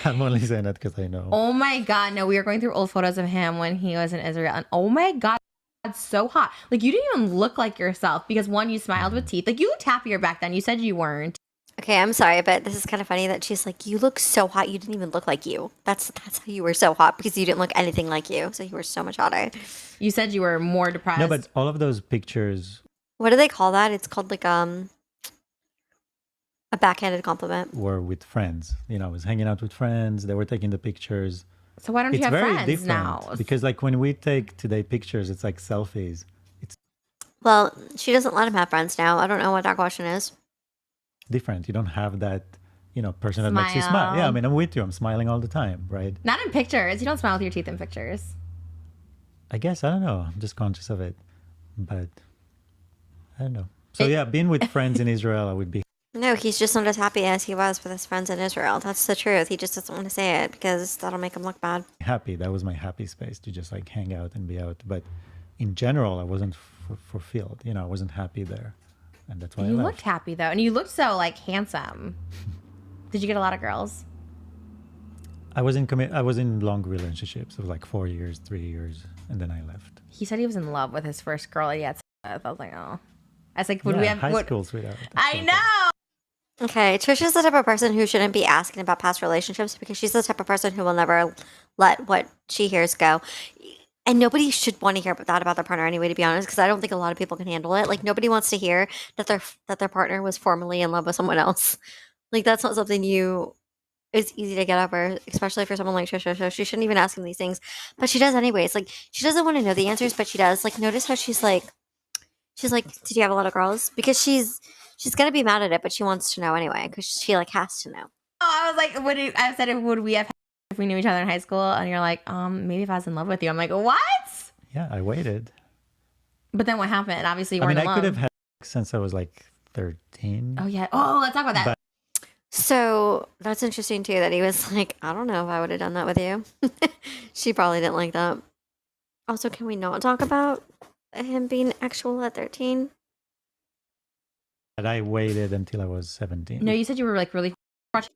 I'm only saying that because I know. Oh my God. No, we were going through old photos of him when he was in Israel. And oh my God, that's so hot. Like you didn't even look like yourself because one, you smiled with teeth. Like you looked happier back then. You said you weren't. Okay, I'm sorry, but this is kind of funny that she's like, you look so hot. You didn't even look like you. That's how you were so hot because you didn't look anything like you. So you were so much hotter. You said you were more depressed. No, but all of those pictures What do they call that? It's called like a backhanded compliment. were with friends. You know, I was hanging out with friends. They were taking the pictures. So why don't you It's have very friends different now? because, like, when we take today pictures, it's like selfies. It's Well, she doesn't let him have friends now. I don't know what that question is. different. You don't have that, person that makes you smile. Smile. Yeah, I mean, I'm with you. I'm smiling all the time, right? Not in pictures. You don't smile with your teeth in pictures. I guess I don't know. I'm just conscious of it, but I don't know. So yeah, being with friends in Israel, I would be No, he's just not as happy as he was with his friends in Israel. That's the truth. He just doesn't want to say it because that'll make him look bad. happy. That was my happy space to just like hang out and be out. But in general, I wasn't fulfilled. I wasn't happy there, and that's why You I left. looked happy though, and you looked so like handsome. Did you get a lot of girls? I was in long relationships. It was like 4 years, 3 years, and then I left. He said he was in love with his first girl he had sex with. I was like, oh. I was like, would we Yeah, have high school sweetheart? I know. Okay, Trisha's the type of person who shouldn't be asking about past relationships because she's the type of person who will never let what she hears go. And nobody should want to hear that about their partner anyway, to be honest, because I don't think a lot of people can handle it. Like nobody wants to hear that their partner was formerly in love with someone else. Like that's not something it's easy to get over, especially for someone like Trisha. So she shouldn't even ask him these things, but she does anyways. Like she doesn't want to know the answers, but she does. Like notice how she's like, did you have a lot of girls? Because she's gonna be mad at it, but she wants to know anyway because she like has to know. Oh, I was like, I said, would we have if we knew each other in high school? And you're like, maybe if I was in love with you. I'm like, what? Yeah, I waited. But then what happened? Obviously, you I weren't mean, in I love. could have had sex since I was like 13. Oh yeah. Oh, let's talk about that. But- So that's interesting too that he was like, I don't know if I would have done that with you. She probably didn't like that. Also, can we not talk about him being actual at 13? But I waited until I was 17. No, you said you were like really watching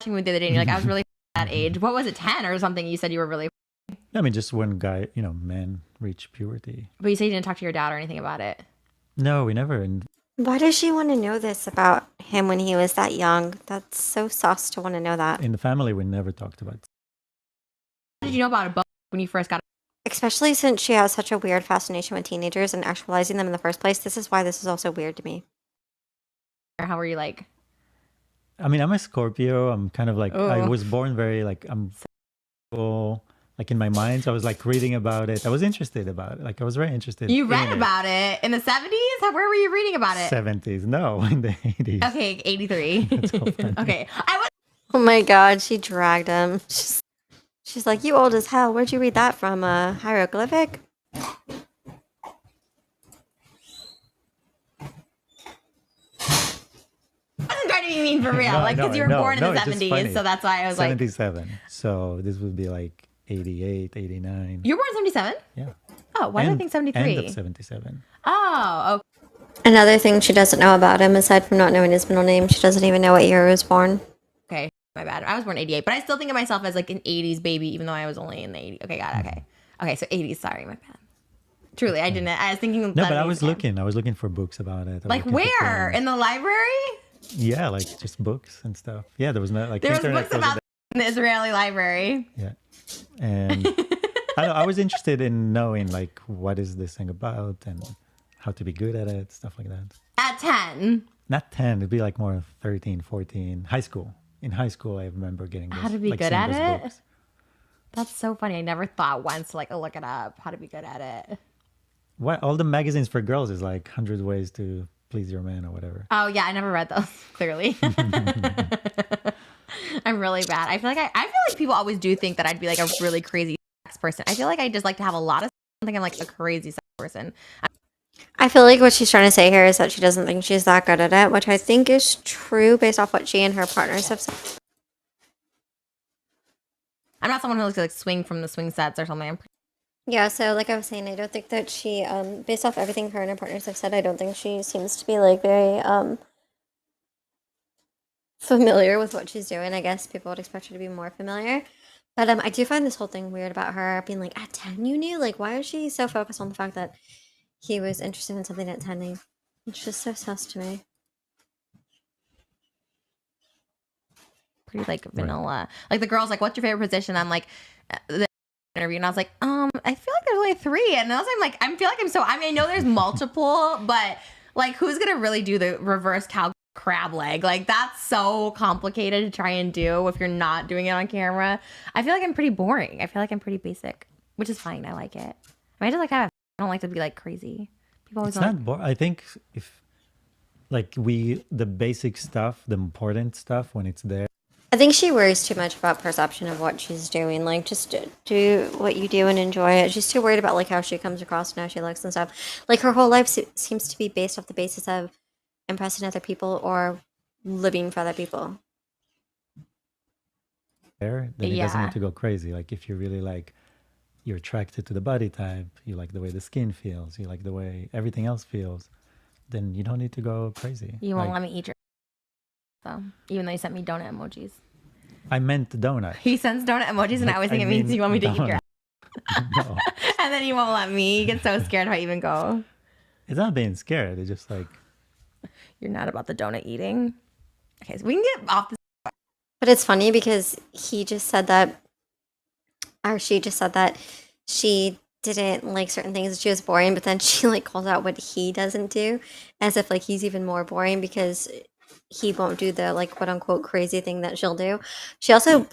me the other day. And you're like, I was really that age. What was it, 10 or something? You said you were really. I mean, just when men reach puberty. But you said you didn't talk to your dad or anything about it. No, we never. And Why does she want to know this about him when he was that young? That's so sus to want to know that. in the family, we never talked about. How did you know about it when you first got Especially since she has such a weird fascination with teenagers and actualizing them in the first place. This is why this is also weird to me. or how were you like? I mean, I'm a Scorpio. I'm kind of like I Oh. was born very like I'm sexual, like in my mind. So I was like reading about it. I was interested about it. Like I was very interested. You in read it. about it in the 70s? Where were you reading about it? 70s. No, in the 80s. Okay, 83. That's so funny. Okay. I was Oh my god, she dragged him. She's like, you old as hell. Where'd you read that from? A hieroglyphic? wasn't trying to you mean for real. No, Like, because you were born in the it's just 70s, funny. so that's why I was like... 77. So this would be like 88, 89. You were born in 77? Yeah. Oh, why did I think 73? End of 77. Oh, okay. Another thing she doesn't know about him, aside from not knowing his middle name, she doesn't even know what year he was born. Okay, my bad. I was born 88, but I still think of myself as like an 80s baby, even though I was only in the 80s. Okay, got it. Okay. Okay, so 80s. Sorry, my bad. Truly, I didn't. I was thinking... No, but I was looking for books about it. Like where? In the library? Yeah, like just books and stuff. Yeah, there was no like There was internet books about in the Israeli library. Yeah. And I was interested in knowing like what is this thing about and how to be good at it, stuff like that. At 10. Not 10, it'd be like more 13, 14, high school. In high school, I remember getting How to be like, good seeing at those it? books. That's so funny. I never thought once to like look it up, how to be good at it. What all the magazines for girls is like 100 ways to please your man or whatever. Oh yeah, I never read those, clearly. I'm really bad. I feel like people always do think that I'd be like a really crazy sex person. I feel like I just like to have a lot of sex. I don't think I'm like a crazy sex person. I feel like what she's trying to say here is that she doesn't think she's that good at it, which I think is true based off what she and her partners have said. I'm not someone who likes to like swing from the swing sets or something. Yeah, so like I was saying, I don't think that she, based off everything her and her partners have said, I don't think she seems to be like very familiar with what she's doing. I guess people would expect her to be more familiar. But I do find this whole thing weird about her being like, at 10 you knew? Like, why is she so focused on the fact that he was interested in something at 10? It's just so sus to me. Pretty like vanilla. Like the girl's like, what's your favorite position? I'm like, the interview, and I was like, I feel like there's only 3. And then I'm like, I feel like I know there's multiple, but like, who's gonna really do the reverse cow crab leg? Like, that's so complicated to try and do if you're not doing it on camera. I feel like I'm pretty boring. I feel like I'm pretty basic, which is fine. I like it. I just like I don't like to be like crazy. People always It's not boring. I think if like the basic stuff, the important stuff when it's there. I think she worries too much about perception of what she's doing. Like, just do what you do and enjoy it. She's too worried about like how she comes across and how she looks and stuff. Like, her whole life seems to be based off the basis of impressing other people or living for other people. Then it doesn't need to go crazy. Like, if you're really like, you're attracted to the body type, you like the way the skin feels, you like the way everything else feels, then you don't need to go crazy. You won't let me eat your... So, even though you sent me donut emojis. I meant donut. He sends donut emojis, and I always think it means you want me to eat your ass. No. And then you won't let me. You get so scared if I even go. It's not being scared. It's just like... You're not about the donut eating. Okay, so we can get off this. But it's funny because he just said that, or she just said that she didn't like certain things. She was boring, but then she like called out what he doesn't do as if like he's even more boring because he won't do the like quote unquote crazy thing that she'll do. She also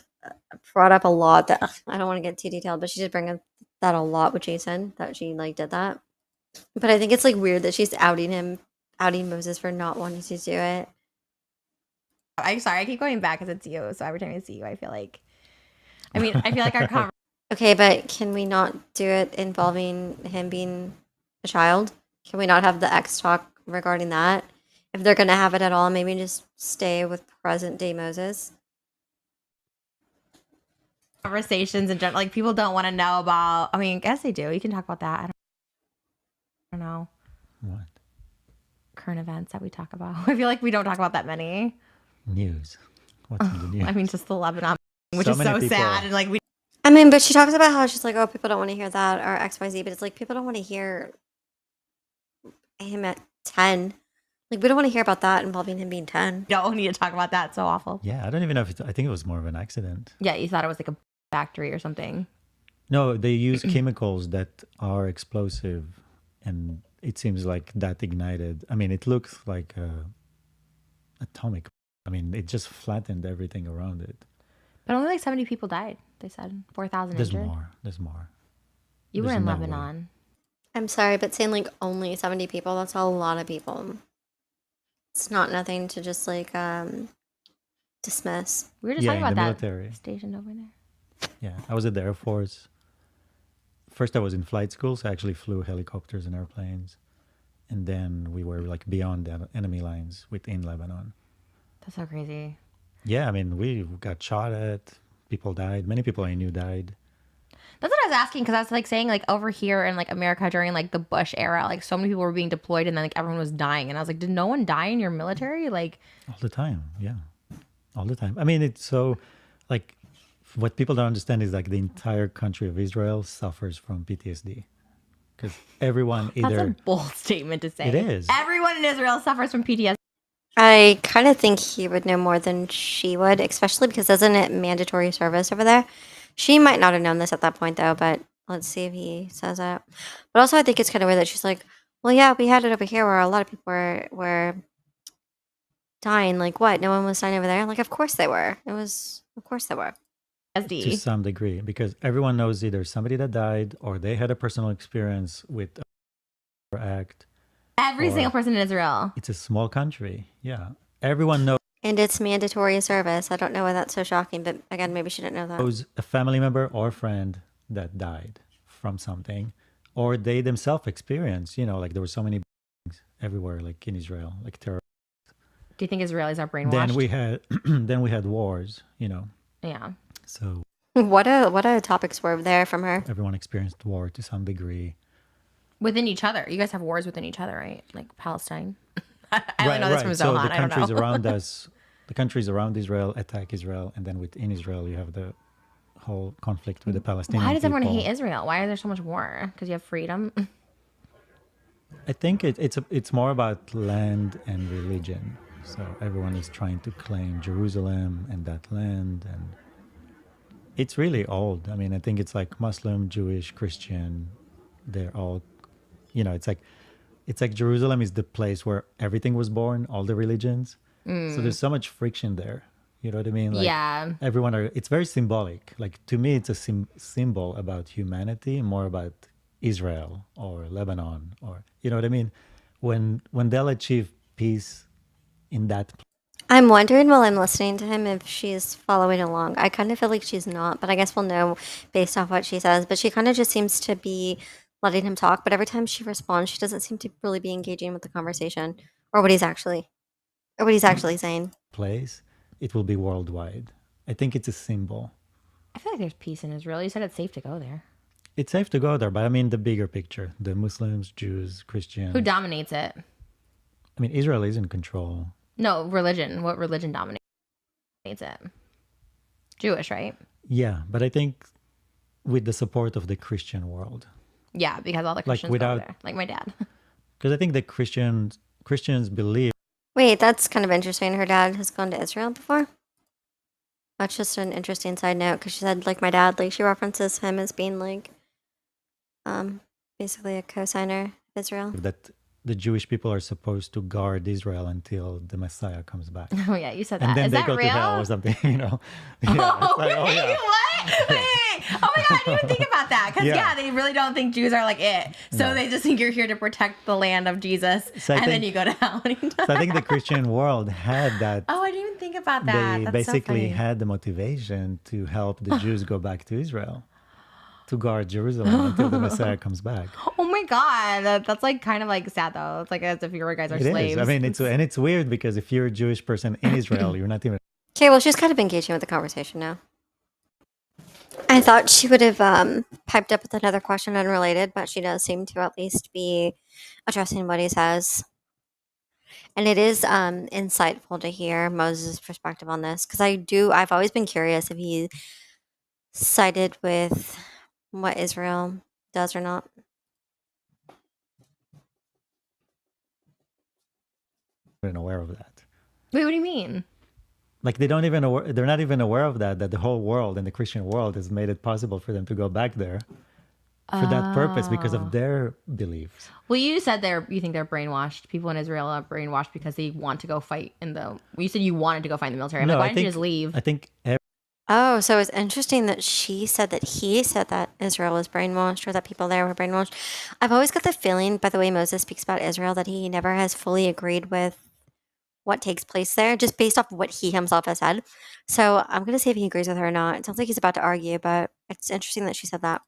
brought up a lot that I don't want to get too detailed, but she did bring up that a lot with Jason, that she like did that. But I think it's like weird that she's outing Moses for not wanting to do it. I'm sorry, I keep going back because it's you. So every time I see you, I feel like our conversation. Okay, but can we not do it involving him being a child? Can we not have the X talk regarding that? If they're going to have it at all, maybe just stay with present day Moses. Conversations in general, like people don't want to know about. I mean, I guess they do. You can talk about that. I don't know. What? Current events that we talk about. I feel like we don't talk about that many. News. What's in the news? I mean, just the Lebanon, which So is many so people- sad. And like we. I mean, but she talks about how she's like, oh, people don't want to hear that or XYZ, but it's like people don't want to hear him at 10. Like, we don't want to hear about that involving him being 10. Don't need to talk about that. It's so awful. Yeah, I don't even know if I think it was more of an accident. Yeah, you thought it was like a factory or something. No, they use chemicals that are explosive, and it seems like that ignited. I mean, it looks like atomic. I mean, it just flattened everything around it. But only like 70 people died. They said 4,000 There's injured. more. There's more. You were There's in no Lebanon. I'm sorry, but saying like only 70 people, that's a lot of people. It's not nothing to just like dismiss. We were just Yeah, talking in about the that military. stationed over there. Yeah, I was at the Air Force. First, I was in flight school, so I actually flew helicopters and airplanes. And then we were like beyond the enemy lines within Lebanon. That's so crazy. Yeah, I mean, we got shot at. People died. Many people I knew died. That's what I was asking, because I was like saying, like, over here in like America during like the Bush era, like so many people were being deployed and then like everyone was dying, and I was like, did no one die in your military? Like, All the time. Yeah. All the time. I mean, it's so, like, what people don't understand is like the entire country of Israel suffers from PTSD. Because everyone that's a either. bold statement to say. It is. Everyone in Israel suffers from PTSD. I kind of think he would know more than she would, especially because isn't it mandatory service over there? She might not have known this at that point, though, but let's see if he says it. But also, I think it's kind of weird that she's like, well, yeah, we had it over here where a lot of people were dying. Like, what? No one was dying over there? Like, of course they were. Of course they were. To some degree, because everyone knows either somebody that died or they had a personal experience with a act. Every single person in Israel. It's a small country. Yeah. Everyone knows. And it's mandatory service. I don't know why that's so shocking, but again, maybe she didn't know that. A family member or friend that died from something, or they themselves experienced, like there were so many things everywhere, like in Israel, like terror. Do you think Israelis are brainwashed? Then we had wars, Yeah. So what a topic swerve there from her. Everyone experienced war to some degree. Within each other. You guys have wars within each other, right? Like Palestine. I only know this from Zohan. So the countries around us, the countries around Israel attack Israel, and then within Israel you have the whole conflict with the Palestinians. Why does everyone hate Israel? Why is there so much war? Because you have freedom? I think it's more about land and religion. So everyone is trying to claim Jerusalem and that land, and it's really old. I mean, I think it's like Muslim, Jewish, Christian. They're all, it's like Jerusalem is the place where everything was born, all the religions. So there's so much friction there. You know what I mean? Like, yeah. It's very symbolic. Like, to me, it's a symbol about humanity, more about Israel or Lebanon, or, you know what I mean? When they'll achieve peace in that place. I'm wondering while I'm listening to him if she's following along. I kind of feel like she's not, but I guess we'll know based off what she says. But she kind of just seems to be letting him talk. But every time she responds, she doesn't seem to really be engaging with the conversation or what he's actually saying. Place, it will be worldwide. I think it's a symbol. I feel like there's peace in Israel. You said it's safe to go there. It's safe to go there, but I mean the bigger picture: the Muslims, Jews, Christians. Who dominates it? I mean, Israel is in control. No, religion. What religion dominates it? Jewish, right? Yeah, but I think with the support of the Christian world. Yeah, because all the Christians go there, like my dad. Because I think the Christians believe. Wait, that's kind of interesting. Her dad has gone to Israel before. That's just an interesting side note because she said, like my dad, like she references him as being like, basically a co-signer of Israel. That the Jewish people are supposed to guard Israel until the Messiah comes back. Oh yeah, you said that. And then Is they that go real? to hell or something, Yeah, Oh, like, wait, yeah. what? Wait. Oh my god, I didn't even think about that. Because yeah, they really don't think Jews are like it. So they just think you're here to protect the land of Jesus, then you go to hell. So I think the Christian world had that. Oh, I didn't even think about that. They That's basically so had the motivation to help the Jews go back to Israel, to guard Jerusalem until the Messiah comes back. Oh my god, that's like kind of like sad though. It's like as if your guys are slaves. Is. I mean, it's weird because if you're a Jewish person in Israel, you're not even. Okay, well, she's kind of engaging with the conversation now. I thought she would have piped up with another question unrelated, but she does seem to at least be addressing what he says. And it is insightful to hear Moses' perspective on this because I've always been curious if he sided with what Israel does or not. Aware of that. Wait, what do you mean? Like they're not even aware of that the whole world and the Christian world has made it possible for them to go back there for that purpose because of their beliefs. Well, you said you think they're brainwashed. People in Israel are brainwashed because they want to go fight you said you wanted to go fight in the military. I'm like, why didn't you just leave? I think Oh, so it's interesting that he said that Israel was brainwashed or that people there were brainwashed. I've always got the feeling, by the way Moses speaks about Israel, that he never has fully agreed with what takes place there, just based off of what he himself has said. So I'm going to see if he agrees with her or not. It sounds like he's about to argue, but it's interesting that she said that.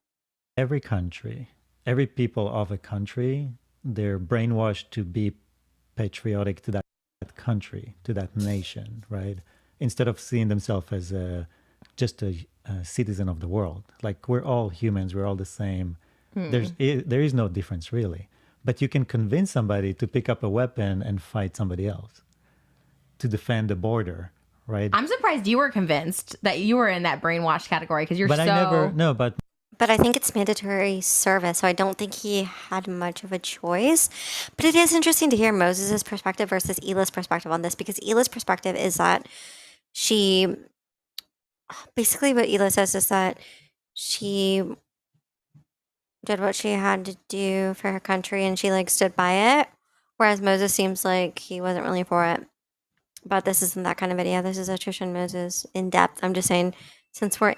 Every country, every people of a country, they're brainwashed to be patriotic to that country, to that nation, right? Instead of seeing themselves as just a citizen of the world. Like we're all humans, we're all the same. There is no difference really. But you can convince somebody to pick up a weapon and fight somebody else to defend the border, right? I'm surprised you were convinced that you were in that brainwashed category because you're But so. I never, no, but But I think it's mandatory service, so I don't think he had much of a choice. But it is interesting to hear Moses' perspective versus Ela's perspective on this, because Ela's perspective is that she basically what Ela says is that she did what she had to do for her country and she like stood by it. Whereas Moses seems like he wasn't really for it. But this isn't that kind of video. This is a Trisha and Moses in depth. I'm just saying, since we're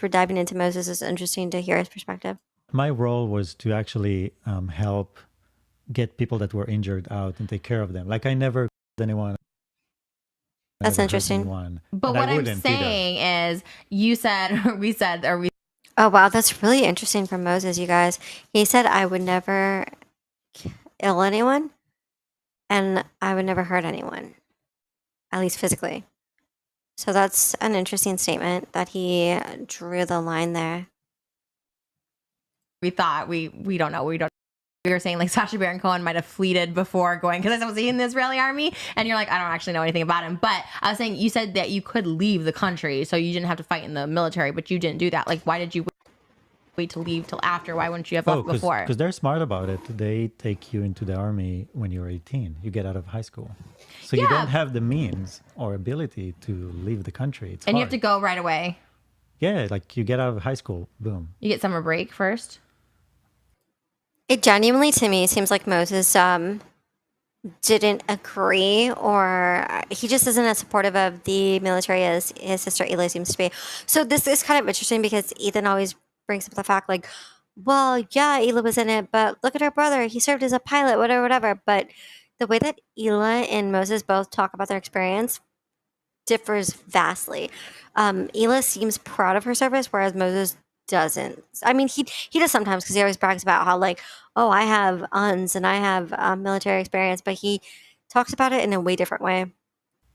diving into Moses, it's interesting to hear his perspective. my role was to actually help get people that were injured out and take care of them. Like I never hurt anyone. I That's never hurt interesting. anyone, But and I what I'm wouldn't either. saying is, you said, or we said, or we Oh wow, that's really interesting from Moses, you guys. He said I would never ill anyone and I would never hurt anyone, at least physically. So that's an interesting statement that he drew the line there. thought we don't know. We were saying like Sacha Baron Cohen might have fleeted before going because I was in the Israeli army, and you're like, I don't actually know anything about him. But I was saying, you said that you could leave the country, so you didn't have to fight in the military, but you didn't do that. Like, why did you wait to leave till after? Why wouldn't you have left before? Because they're smart about it. They take you into the army when you're 18. You get out of high school. So you don't have the means or ability to leave the country. It's and hard. you have to go right away. Yeah, like you get out of high school, boom. You get summer break first. It genuinely, to me, seems like Moses didn't agree, or he just isn't as supportive of the military as his sister Ela seems to be. So this is kind of interesting because Ethan always brings up the fact like, well, yeah, Ela was in it, but look at her brother. He served as a pilot, whatever, whatever. But the way that Ela and Moses both talk about their experience differs vastly. Ela seems proud of her service, whereas Moses doesn't. I mean, he does sometimes because he always brags about how like, oh, I have UNS and I have military experience, but he talks about it in a way different way.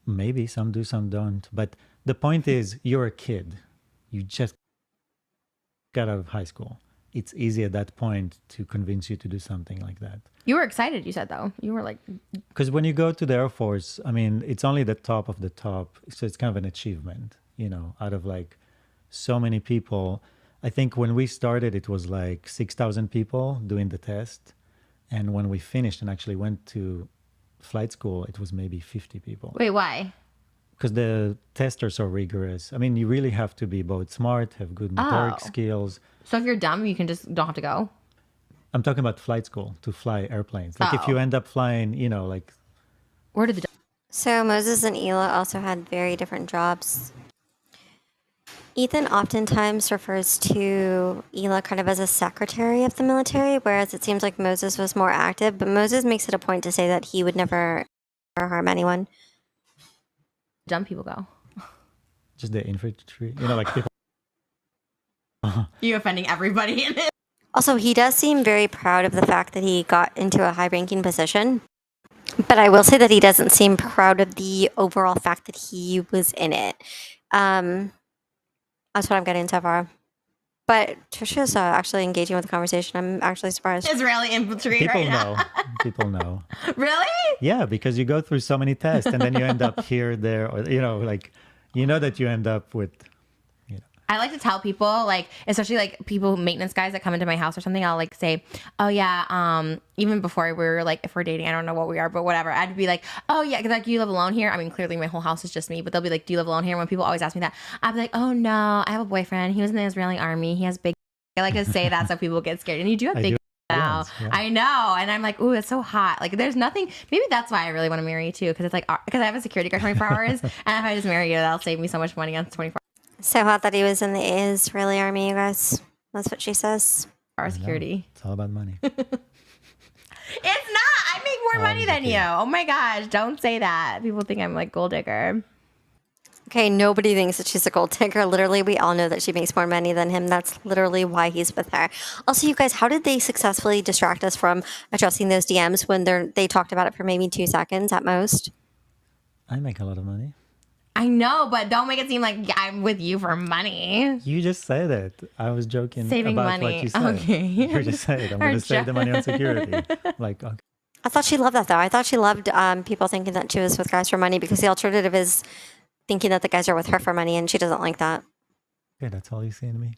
Maybe some do, some don't. But the point is, you're a kid. You just got out of high school. It's easy at that point to convince you to do something like that. You were excited, you said, though. You were like, Because when you go to the Air Force, I mean, it's only the top of the top. So it's kind of an achievement, you know, out of like so many people. I think when we started, it was like 6,000 people doing the test. And when we finished and actually went to flight school, it was maybe 50 people. wait, why? Because the tests are so rigorous. I mean, you really have to be both smart, have good motoric Oh. skills. So if you're dumb, you can just don't have to go. I'm talking about flight school to fly airplanes. Like if you Oh. end up flying, you know, like Where did the So Moses and Ela also had very different jobs. Ethan oftentimes refers to Ela kind of as a secretary of the military, whereas it seems like Moses was more active. But Moses makes it a point to say that he would never harm anyone. dumb people go? just the infantry, you know, like people. You offending everybody in it. Also, he does seem very proud of the fact that he got into a high-ranking position. But I will say that he doesn't seem proud of the overall fact that he was in it. That's what I'm getting so far. But Trisha's actually engaging with the conversation. I'm actually surprised. Israeli infantry People right now. know. People know. Really? Yeah, because you go through so many tests and then you end up here, there, or, you know, like, you know that you end up with, you know. I like to tell people, like, especially like people, maintenance guys that come into my house or something, I'll like say, oh yeah, even before we were like, if we're dating, I don't know what we are, but whatever. I'd be like, oh yeah, because like, you live alone here. I mean, clearly my whole house is just me, but they'll be like, do you live alone here? When people always ask me that, I'd be like, oh no, I have a boyfriend. He was in the Israeli army. He has big. I like to say that so people get scared. And you do have I big do. now. Yes, yeah. I know. And I'm like, ooh, it's so hot. Like there's nothing. Maybe that's why I really want to marry you too. Because it's like, because I have a security guard 24 hours. And if I just marry you, that'll save me so much money on 24 So hot that he was in the Israeli army, you guys. That's what she says. hour I know. security. It's all about money. It's not. I make more Oh, money I'm than joking. you. Oh my gosh. Don't say that. People think I'm like gold digger. Okay, nobody thinks that she's a gold digger. Literally, we all know that she makes more money than him. That's literally why he's with her. Also, you guys, how did they successfully distract us from addressing those DMs when they talked about it for maybe 2 seconds at most? I make a lot of money. I know, but don't make it seem like I'm with you for money. You just said it. I was joking Saving about money. what you said. Okay. You just said it. I'm going to save the money on security. Like, okay. I thought she loved that though. I thought she loved people thinking that she was with guys for money, because the alternative is thinking that the guys are with her for money, and she doesn't like that. Okay, that's all you see in me.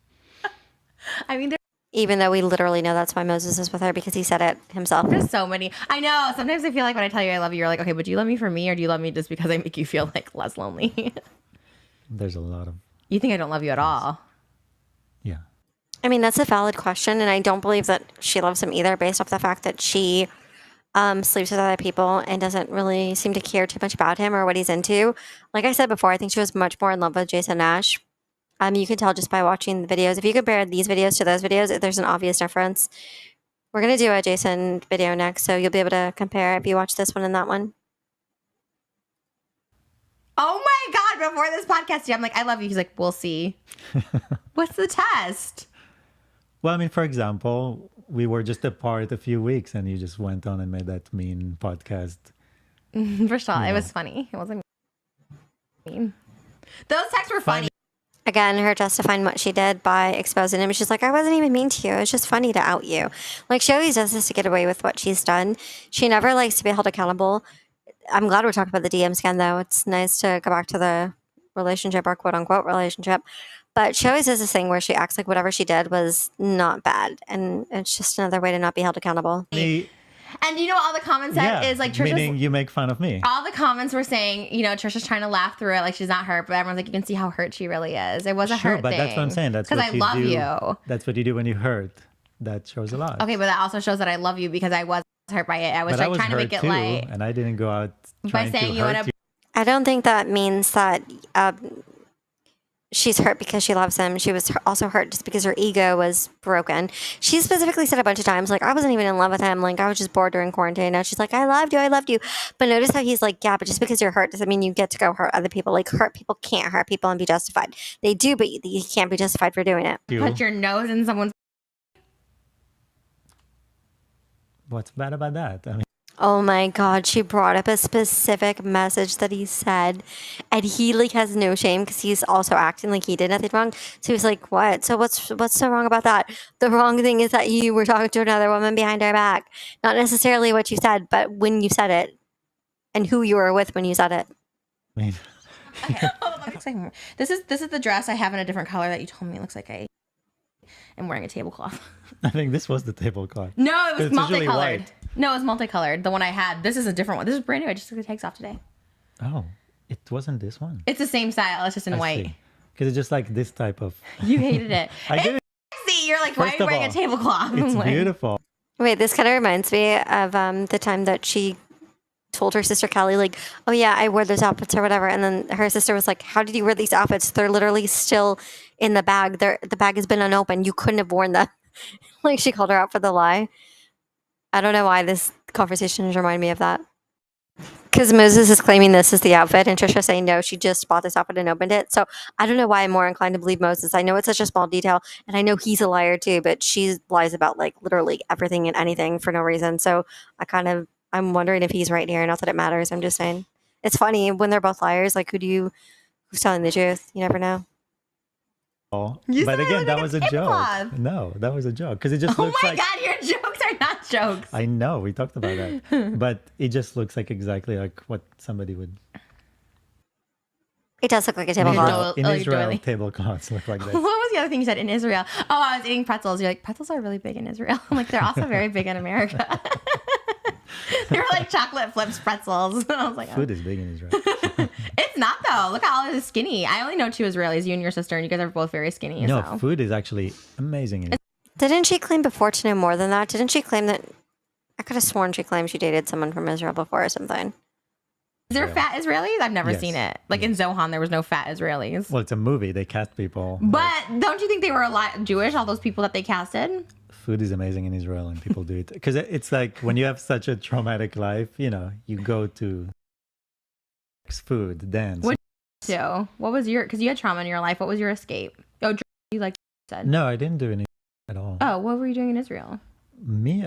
I mean, Even though we literally know that's why Moses is with her, because he said it himself. there's so many. I know. Sometimes I feel like when I tell you I love you, you're like, okay, but do you love me for me, or do you love me just because I make you feel like less lonely? There's a lot of, You think I don't love you at all? yeah. I mean, that's a valid question, and I don't believe that she loves him either, based off the fact that she sleeps with other people and doesn't really seem to care too much about him or what he's into. Like I said before, I think she was much more in love with Jason Nash. You can tell just by watching the videos. If you compare these videos to those videos, there's an obvious difference. We're going to do a Jason video next, so you'll be able to compare if you watch this one and that one. Oh my God, before this podcast, I'm like, I love you. He's like, we'll see. What's the test? Well, I mean, for example, we were just apart a few weeks and you just went on and made that mean podcast. First of all, it was funny. It wasn't mean. Those texts were funny. Again, her justifying what she did by exposing him. She's like, I wasn't even mean to you. It's just funny to out you. Like, she always does this to get away with what she's done. She never likes to be held accountable. I'm glad we're talking about the DMs again, though. It's nice to go back to the relationship, or quote unquote relationship. But she always does this thing where she acts like whatever she did was not bad. And it's just another way to not be held accountable. And you know what all the comments said is like, meaning you make fun of me. All the comments were saying, you know, Trisha's trying to laugh through it like she's not hurt, but everyone's like, you can see how hurt she really is. It was a hurt but thing. that's what I'm saying. That's because what I love you. That's what you do when you hurt. That shows a lot. Okay, but that also shows that I love you because I was hurt by it. I was like trying to make it light. And I didn't go out trying by saying to you hurt want you. to. I don't think that means that she's hurt because she loves him. She was also hurt just because her ego was broken. She specifically said a bunch of times, like, I wasn't even in love with him. Like, I was just bored during quarantine. Now she's like, I loved you. I loved you. But notice how he's like, yeah, but just because you're hurt doesn't mean you get to go hurt other people. Like, hurt people can't hurt people and be justified. They do, but you can't be justified for doing it. Put your nose in someone's. What's bad about that? I mean, Oh my God, she brought up a specific message that he said, and he like has no shame because he's also acting like he did nothing wrong. So he's like, what? So what's so wrong about that? The wrong thing is that you were talking to another woman behind her back. Not necessarily what you said, but when you said it and who you were with when you said it. I mean Okay, hold on, let me this is the dress I have in a different color that you told me. It looks like I am wearing a tablecloth. I think this was the tablecloth. No, it was It's usually multicolored. white. No, it was multicolored. The one I had. This is a different one. This is brand new. I just took the tags off today. Oh, it wasn't this one. It's the same style. It's just in white. Because it's just like this type of. You hated it. I did. See, you're like, why are First you of wearing a all, tablecloth? It's I'm like, beautiful. Wait, this kind of reminds me of the time that she told her sister Kelly, like, oh yeah, I wore those outfits or whatever. And then her sister was like, how did you wear these outfits? They're literally still in the bag. The bag has been unopened. You couldn't have worn them. Like, she called her out for the lie. I don't know why this conversation has reminded me of that. Because Moses is claiming this is the outfit, and Trisha saying no, she just bought this outfit and opened it. So I don't know why I'm more inclined to believe Moses. I know it's such a small detail, and I know he's a liar too, but she lies about like literally everything and anything for no reason. So I'm wondering if he's right here. Not that it matters. I'm just saying it's funny when they're both liars. Like, who's telling the truth? You never know. You But said it again, looked that like was a a joke. tablecloth. No, that was a joke. Because it just oh looks my like. God, your jokes are not jokes. I know, we talked about that. But it just looks like exactly like what somebody would. It does look like a In tablecloth. Israel, Oh, in you're Israel doily. tablecloths look like this. What was the other thing you said in Israel? Oh, I was eating pretzels. You're like, pretzels are really big in Israel. I'm like, they're also very big in America. They were like chocolate flips pretzels. And I was like, oh. Food is big in Israel. It's not though. Look how all is skinny. I only know two Israelis, you and your sister, and you guys are both very skinny. No, so. food is actually amazing in Israel. Didn't she claim before to know more than that? Didn't she claim that? I could have sworn she claimed she dated someone from Israel before or something. Is there Israel. fat Israelis? I've never Yes. seen it. Like in Zohan, there was no fat Israelis. Well, it's a movie. They cast people. But don't you think they were a lot Jewish, all those people that they casted? Food is amazing in Israel and people do it. Because it's like when you have such a traumatic life, you go to food, dance. What So, what was your, because you had trauma in your life, what was your escape? Oh, you like you said. No, I didn't do any at all. Oh, what were you doing in Israel? Me?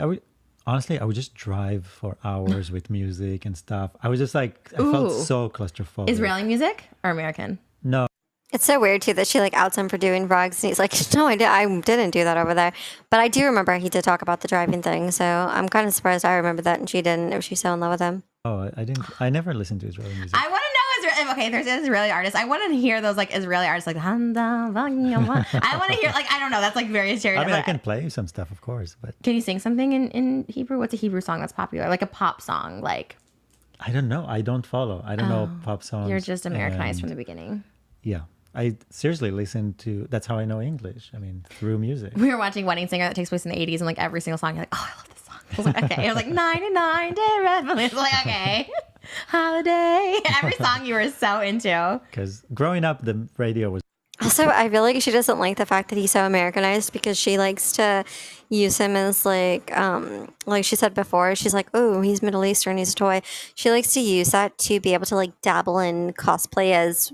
honestly, I would just drive for hours with music and stuff. I was just like, I felt Ooh. so claustrophobic. Israeli music or American? No, It's so weird too that she like outs him for doing drugs, and he's like, "No, I didn't do that over there." But I do remember he did talk about the driving thing, so I'm kind of surprised I remember that and she didn't. If she's so in love with him, I didn't. I never listened to Israeli music. I want to know okay, there's Israeli artists. I want to hear those like Israeli artists like I want to hear like I don't know. That's like very I stereotypical. mean, I can play some stuff, of course, but Can you sing something in Hebrew? What's a Hebrew song that's popular? Like a pop song, like I don't know. I don't follow. I don't know pop songs. you're just Americanized from and the beginning. yeah, I seriously listen to. That's how I know English. I mean, through music. We were watching Wedding Singer that takes place in the 80s, and like every single song, you're like, oh, I love this song. I was like, okay. It was like 99 Day Reveille. It's like, okay. Holiday. Every song you were so into. Because growing up, the radio was also I feel like she doesn't like the fact that he's so Americanized because she likes to use him as like she said before. She's like, "Oh, he's Middle Eastern. He's a toy." She likes to use that to be able to like dabble in cosplay as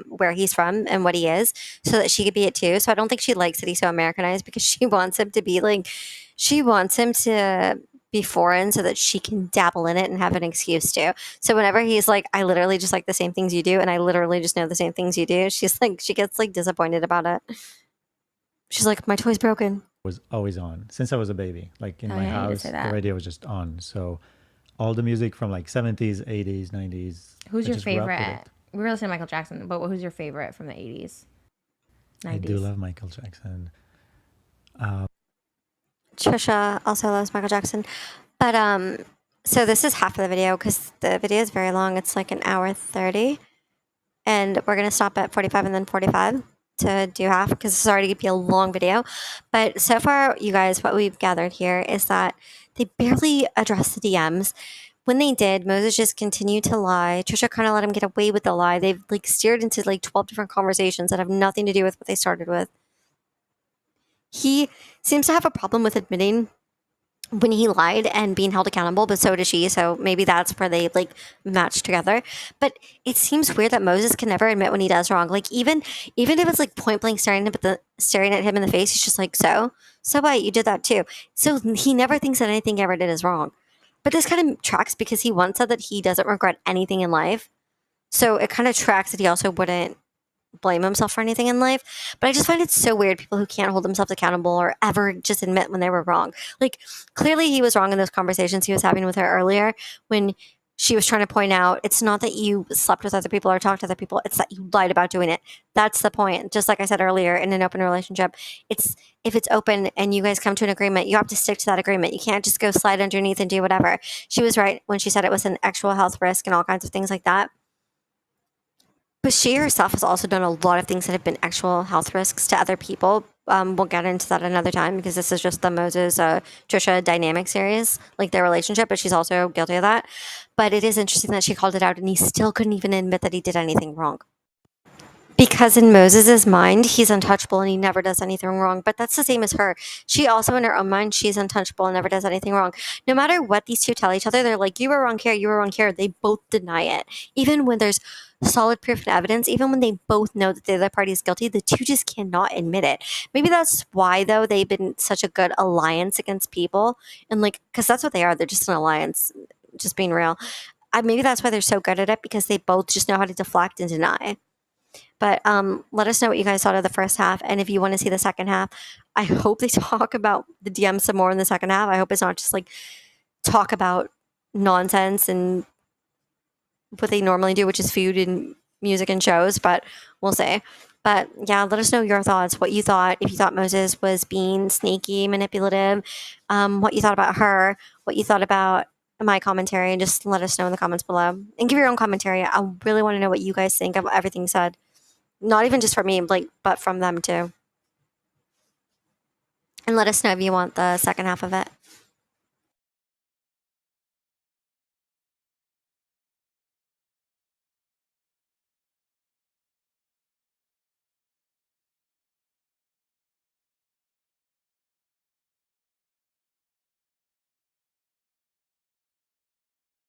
where he's from and what he is so that she could be it too. So I don't think she likes that he's so Americanized because she wants him to be like, she wants him to be foreign so that she can dabble in it and have an excuse to. So whenever he's like, I literally just like the same things you do and I literally just know the same things you do, she's like, she gets like disappointed about it. She's like, my toy's broken. always on since I was a baby. Like in Oh, my yeah, you did house, say the that. radio was just on. So all the music from like 70s, 80s, 90s. Who's I your just grew up with favorite? it. We were listening to Michael Jackson, but who's your favorite from the 80s? 90s? I do love Michael Jackson. Trisha also loves Michael Jackson. But so this is half of the video because the video is very long. It's like an hour 30. And we're gonna stop at 45 and then 45 to do half because it's already gonna be a long video. But so far, you guys, what we've gathered here is that they barely addressed the DMs. When they did, Moses just continued to lie. Trisha kind of let him get away with the lie. They've like steered into like 12 different conversations that have nothing to do with what they started with. He seems to have a problem with admitting when he lied and being held accountable, but so does she. So maybe that's where they like match together. But it seems weird that Moses can never admit when he does wrong. Like even if it's like point blank staring at him in the face, he's just like, so what? You did that too. So he never thinks that anything he ever did is wrong. But this kind of tracks because he once said that he doesn't regret anything in life. So it kind of tracks that he also wouldn't blame himself for anything in life. But I just find it so weird people who can't hold themselves accountable or ever just admit when they were wrong. Like clearly he was wrong in those conversations he was having with her earlier when she was trying to point out it's not that you slept with other people or talked to other people, it's that you lied about doing it. That's the point. Just like I said earlier, in an open relationship, it's if it's open and you guys come to an agreement, you have to stick to that agreement. You can't just go slide underneath and do whatever. She was right when she said it was an actual health risk and all kinds of things like that. But she herself has also done a lot of things that have been actual health risks to other people. We'll get into that another time because this is just the Moses Trisha dynamic series, like their relationship, but she's also guilty of that. But it is interesting that she called it out and he still couldn't even admit that he did anything wrong. Because in Moses's mind, he's untouchable and he never does anything wrong. But that's the same as her. She also, in her own mind, she's untouchable and never does anything wrong. No matter what these two tell each other, they're like, you were wrong here, you were wrong here. They both deny it. Even when there's solid proof and evidence, even when they both know that the other party is guilty, the two just cannot admit it. Maybe that's why, though, they've been such a good alliance against people. And like, because that's what they are. They're just an alliance, just being real. Maybe that's why they're so good at it because they both just know how to deflect and deny. But let us know what you guys thought of the first half. And if you want to see the second half, I hope they talk about the DM some more in the second half. I hope it's not just like talk about nonsense and what they normally do, which is food and music and shows. But we'll see. But yeah, let us know your thoughts, what you thought, if you thought Moses was being sneaky, manipulative, what you thought about her, what you thought about my commentary, and just let us know in the comments below. And give your own commentary. I really want to know what you guys think of everything said. Not even just from me, like, but from them too. And let us know if you want the second half of it.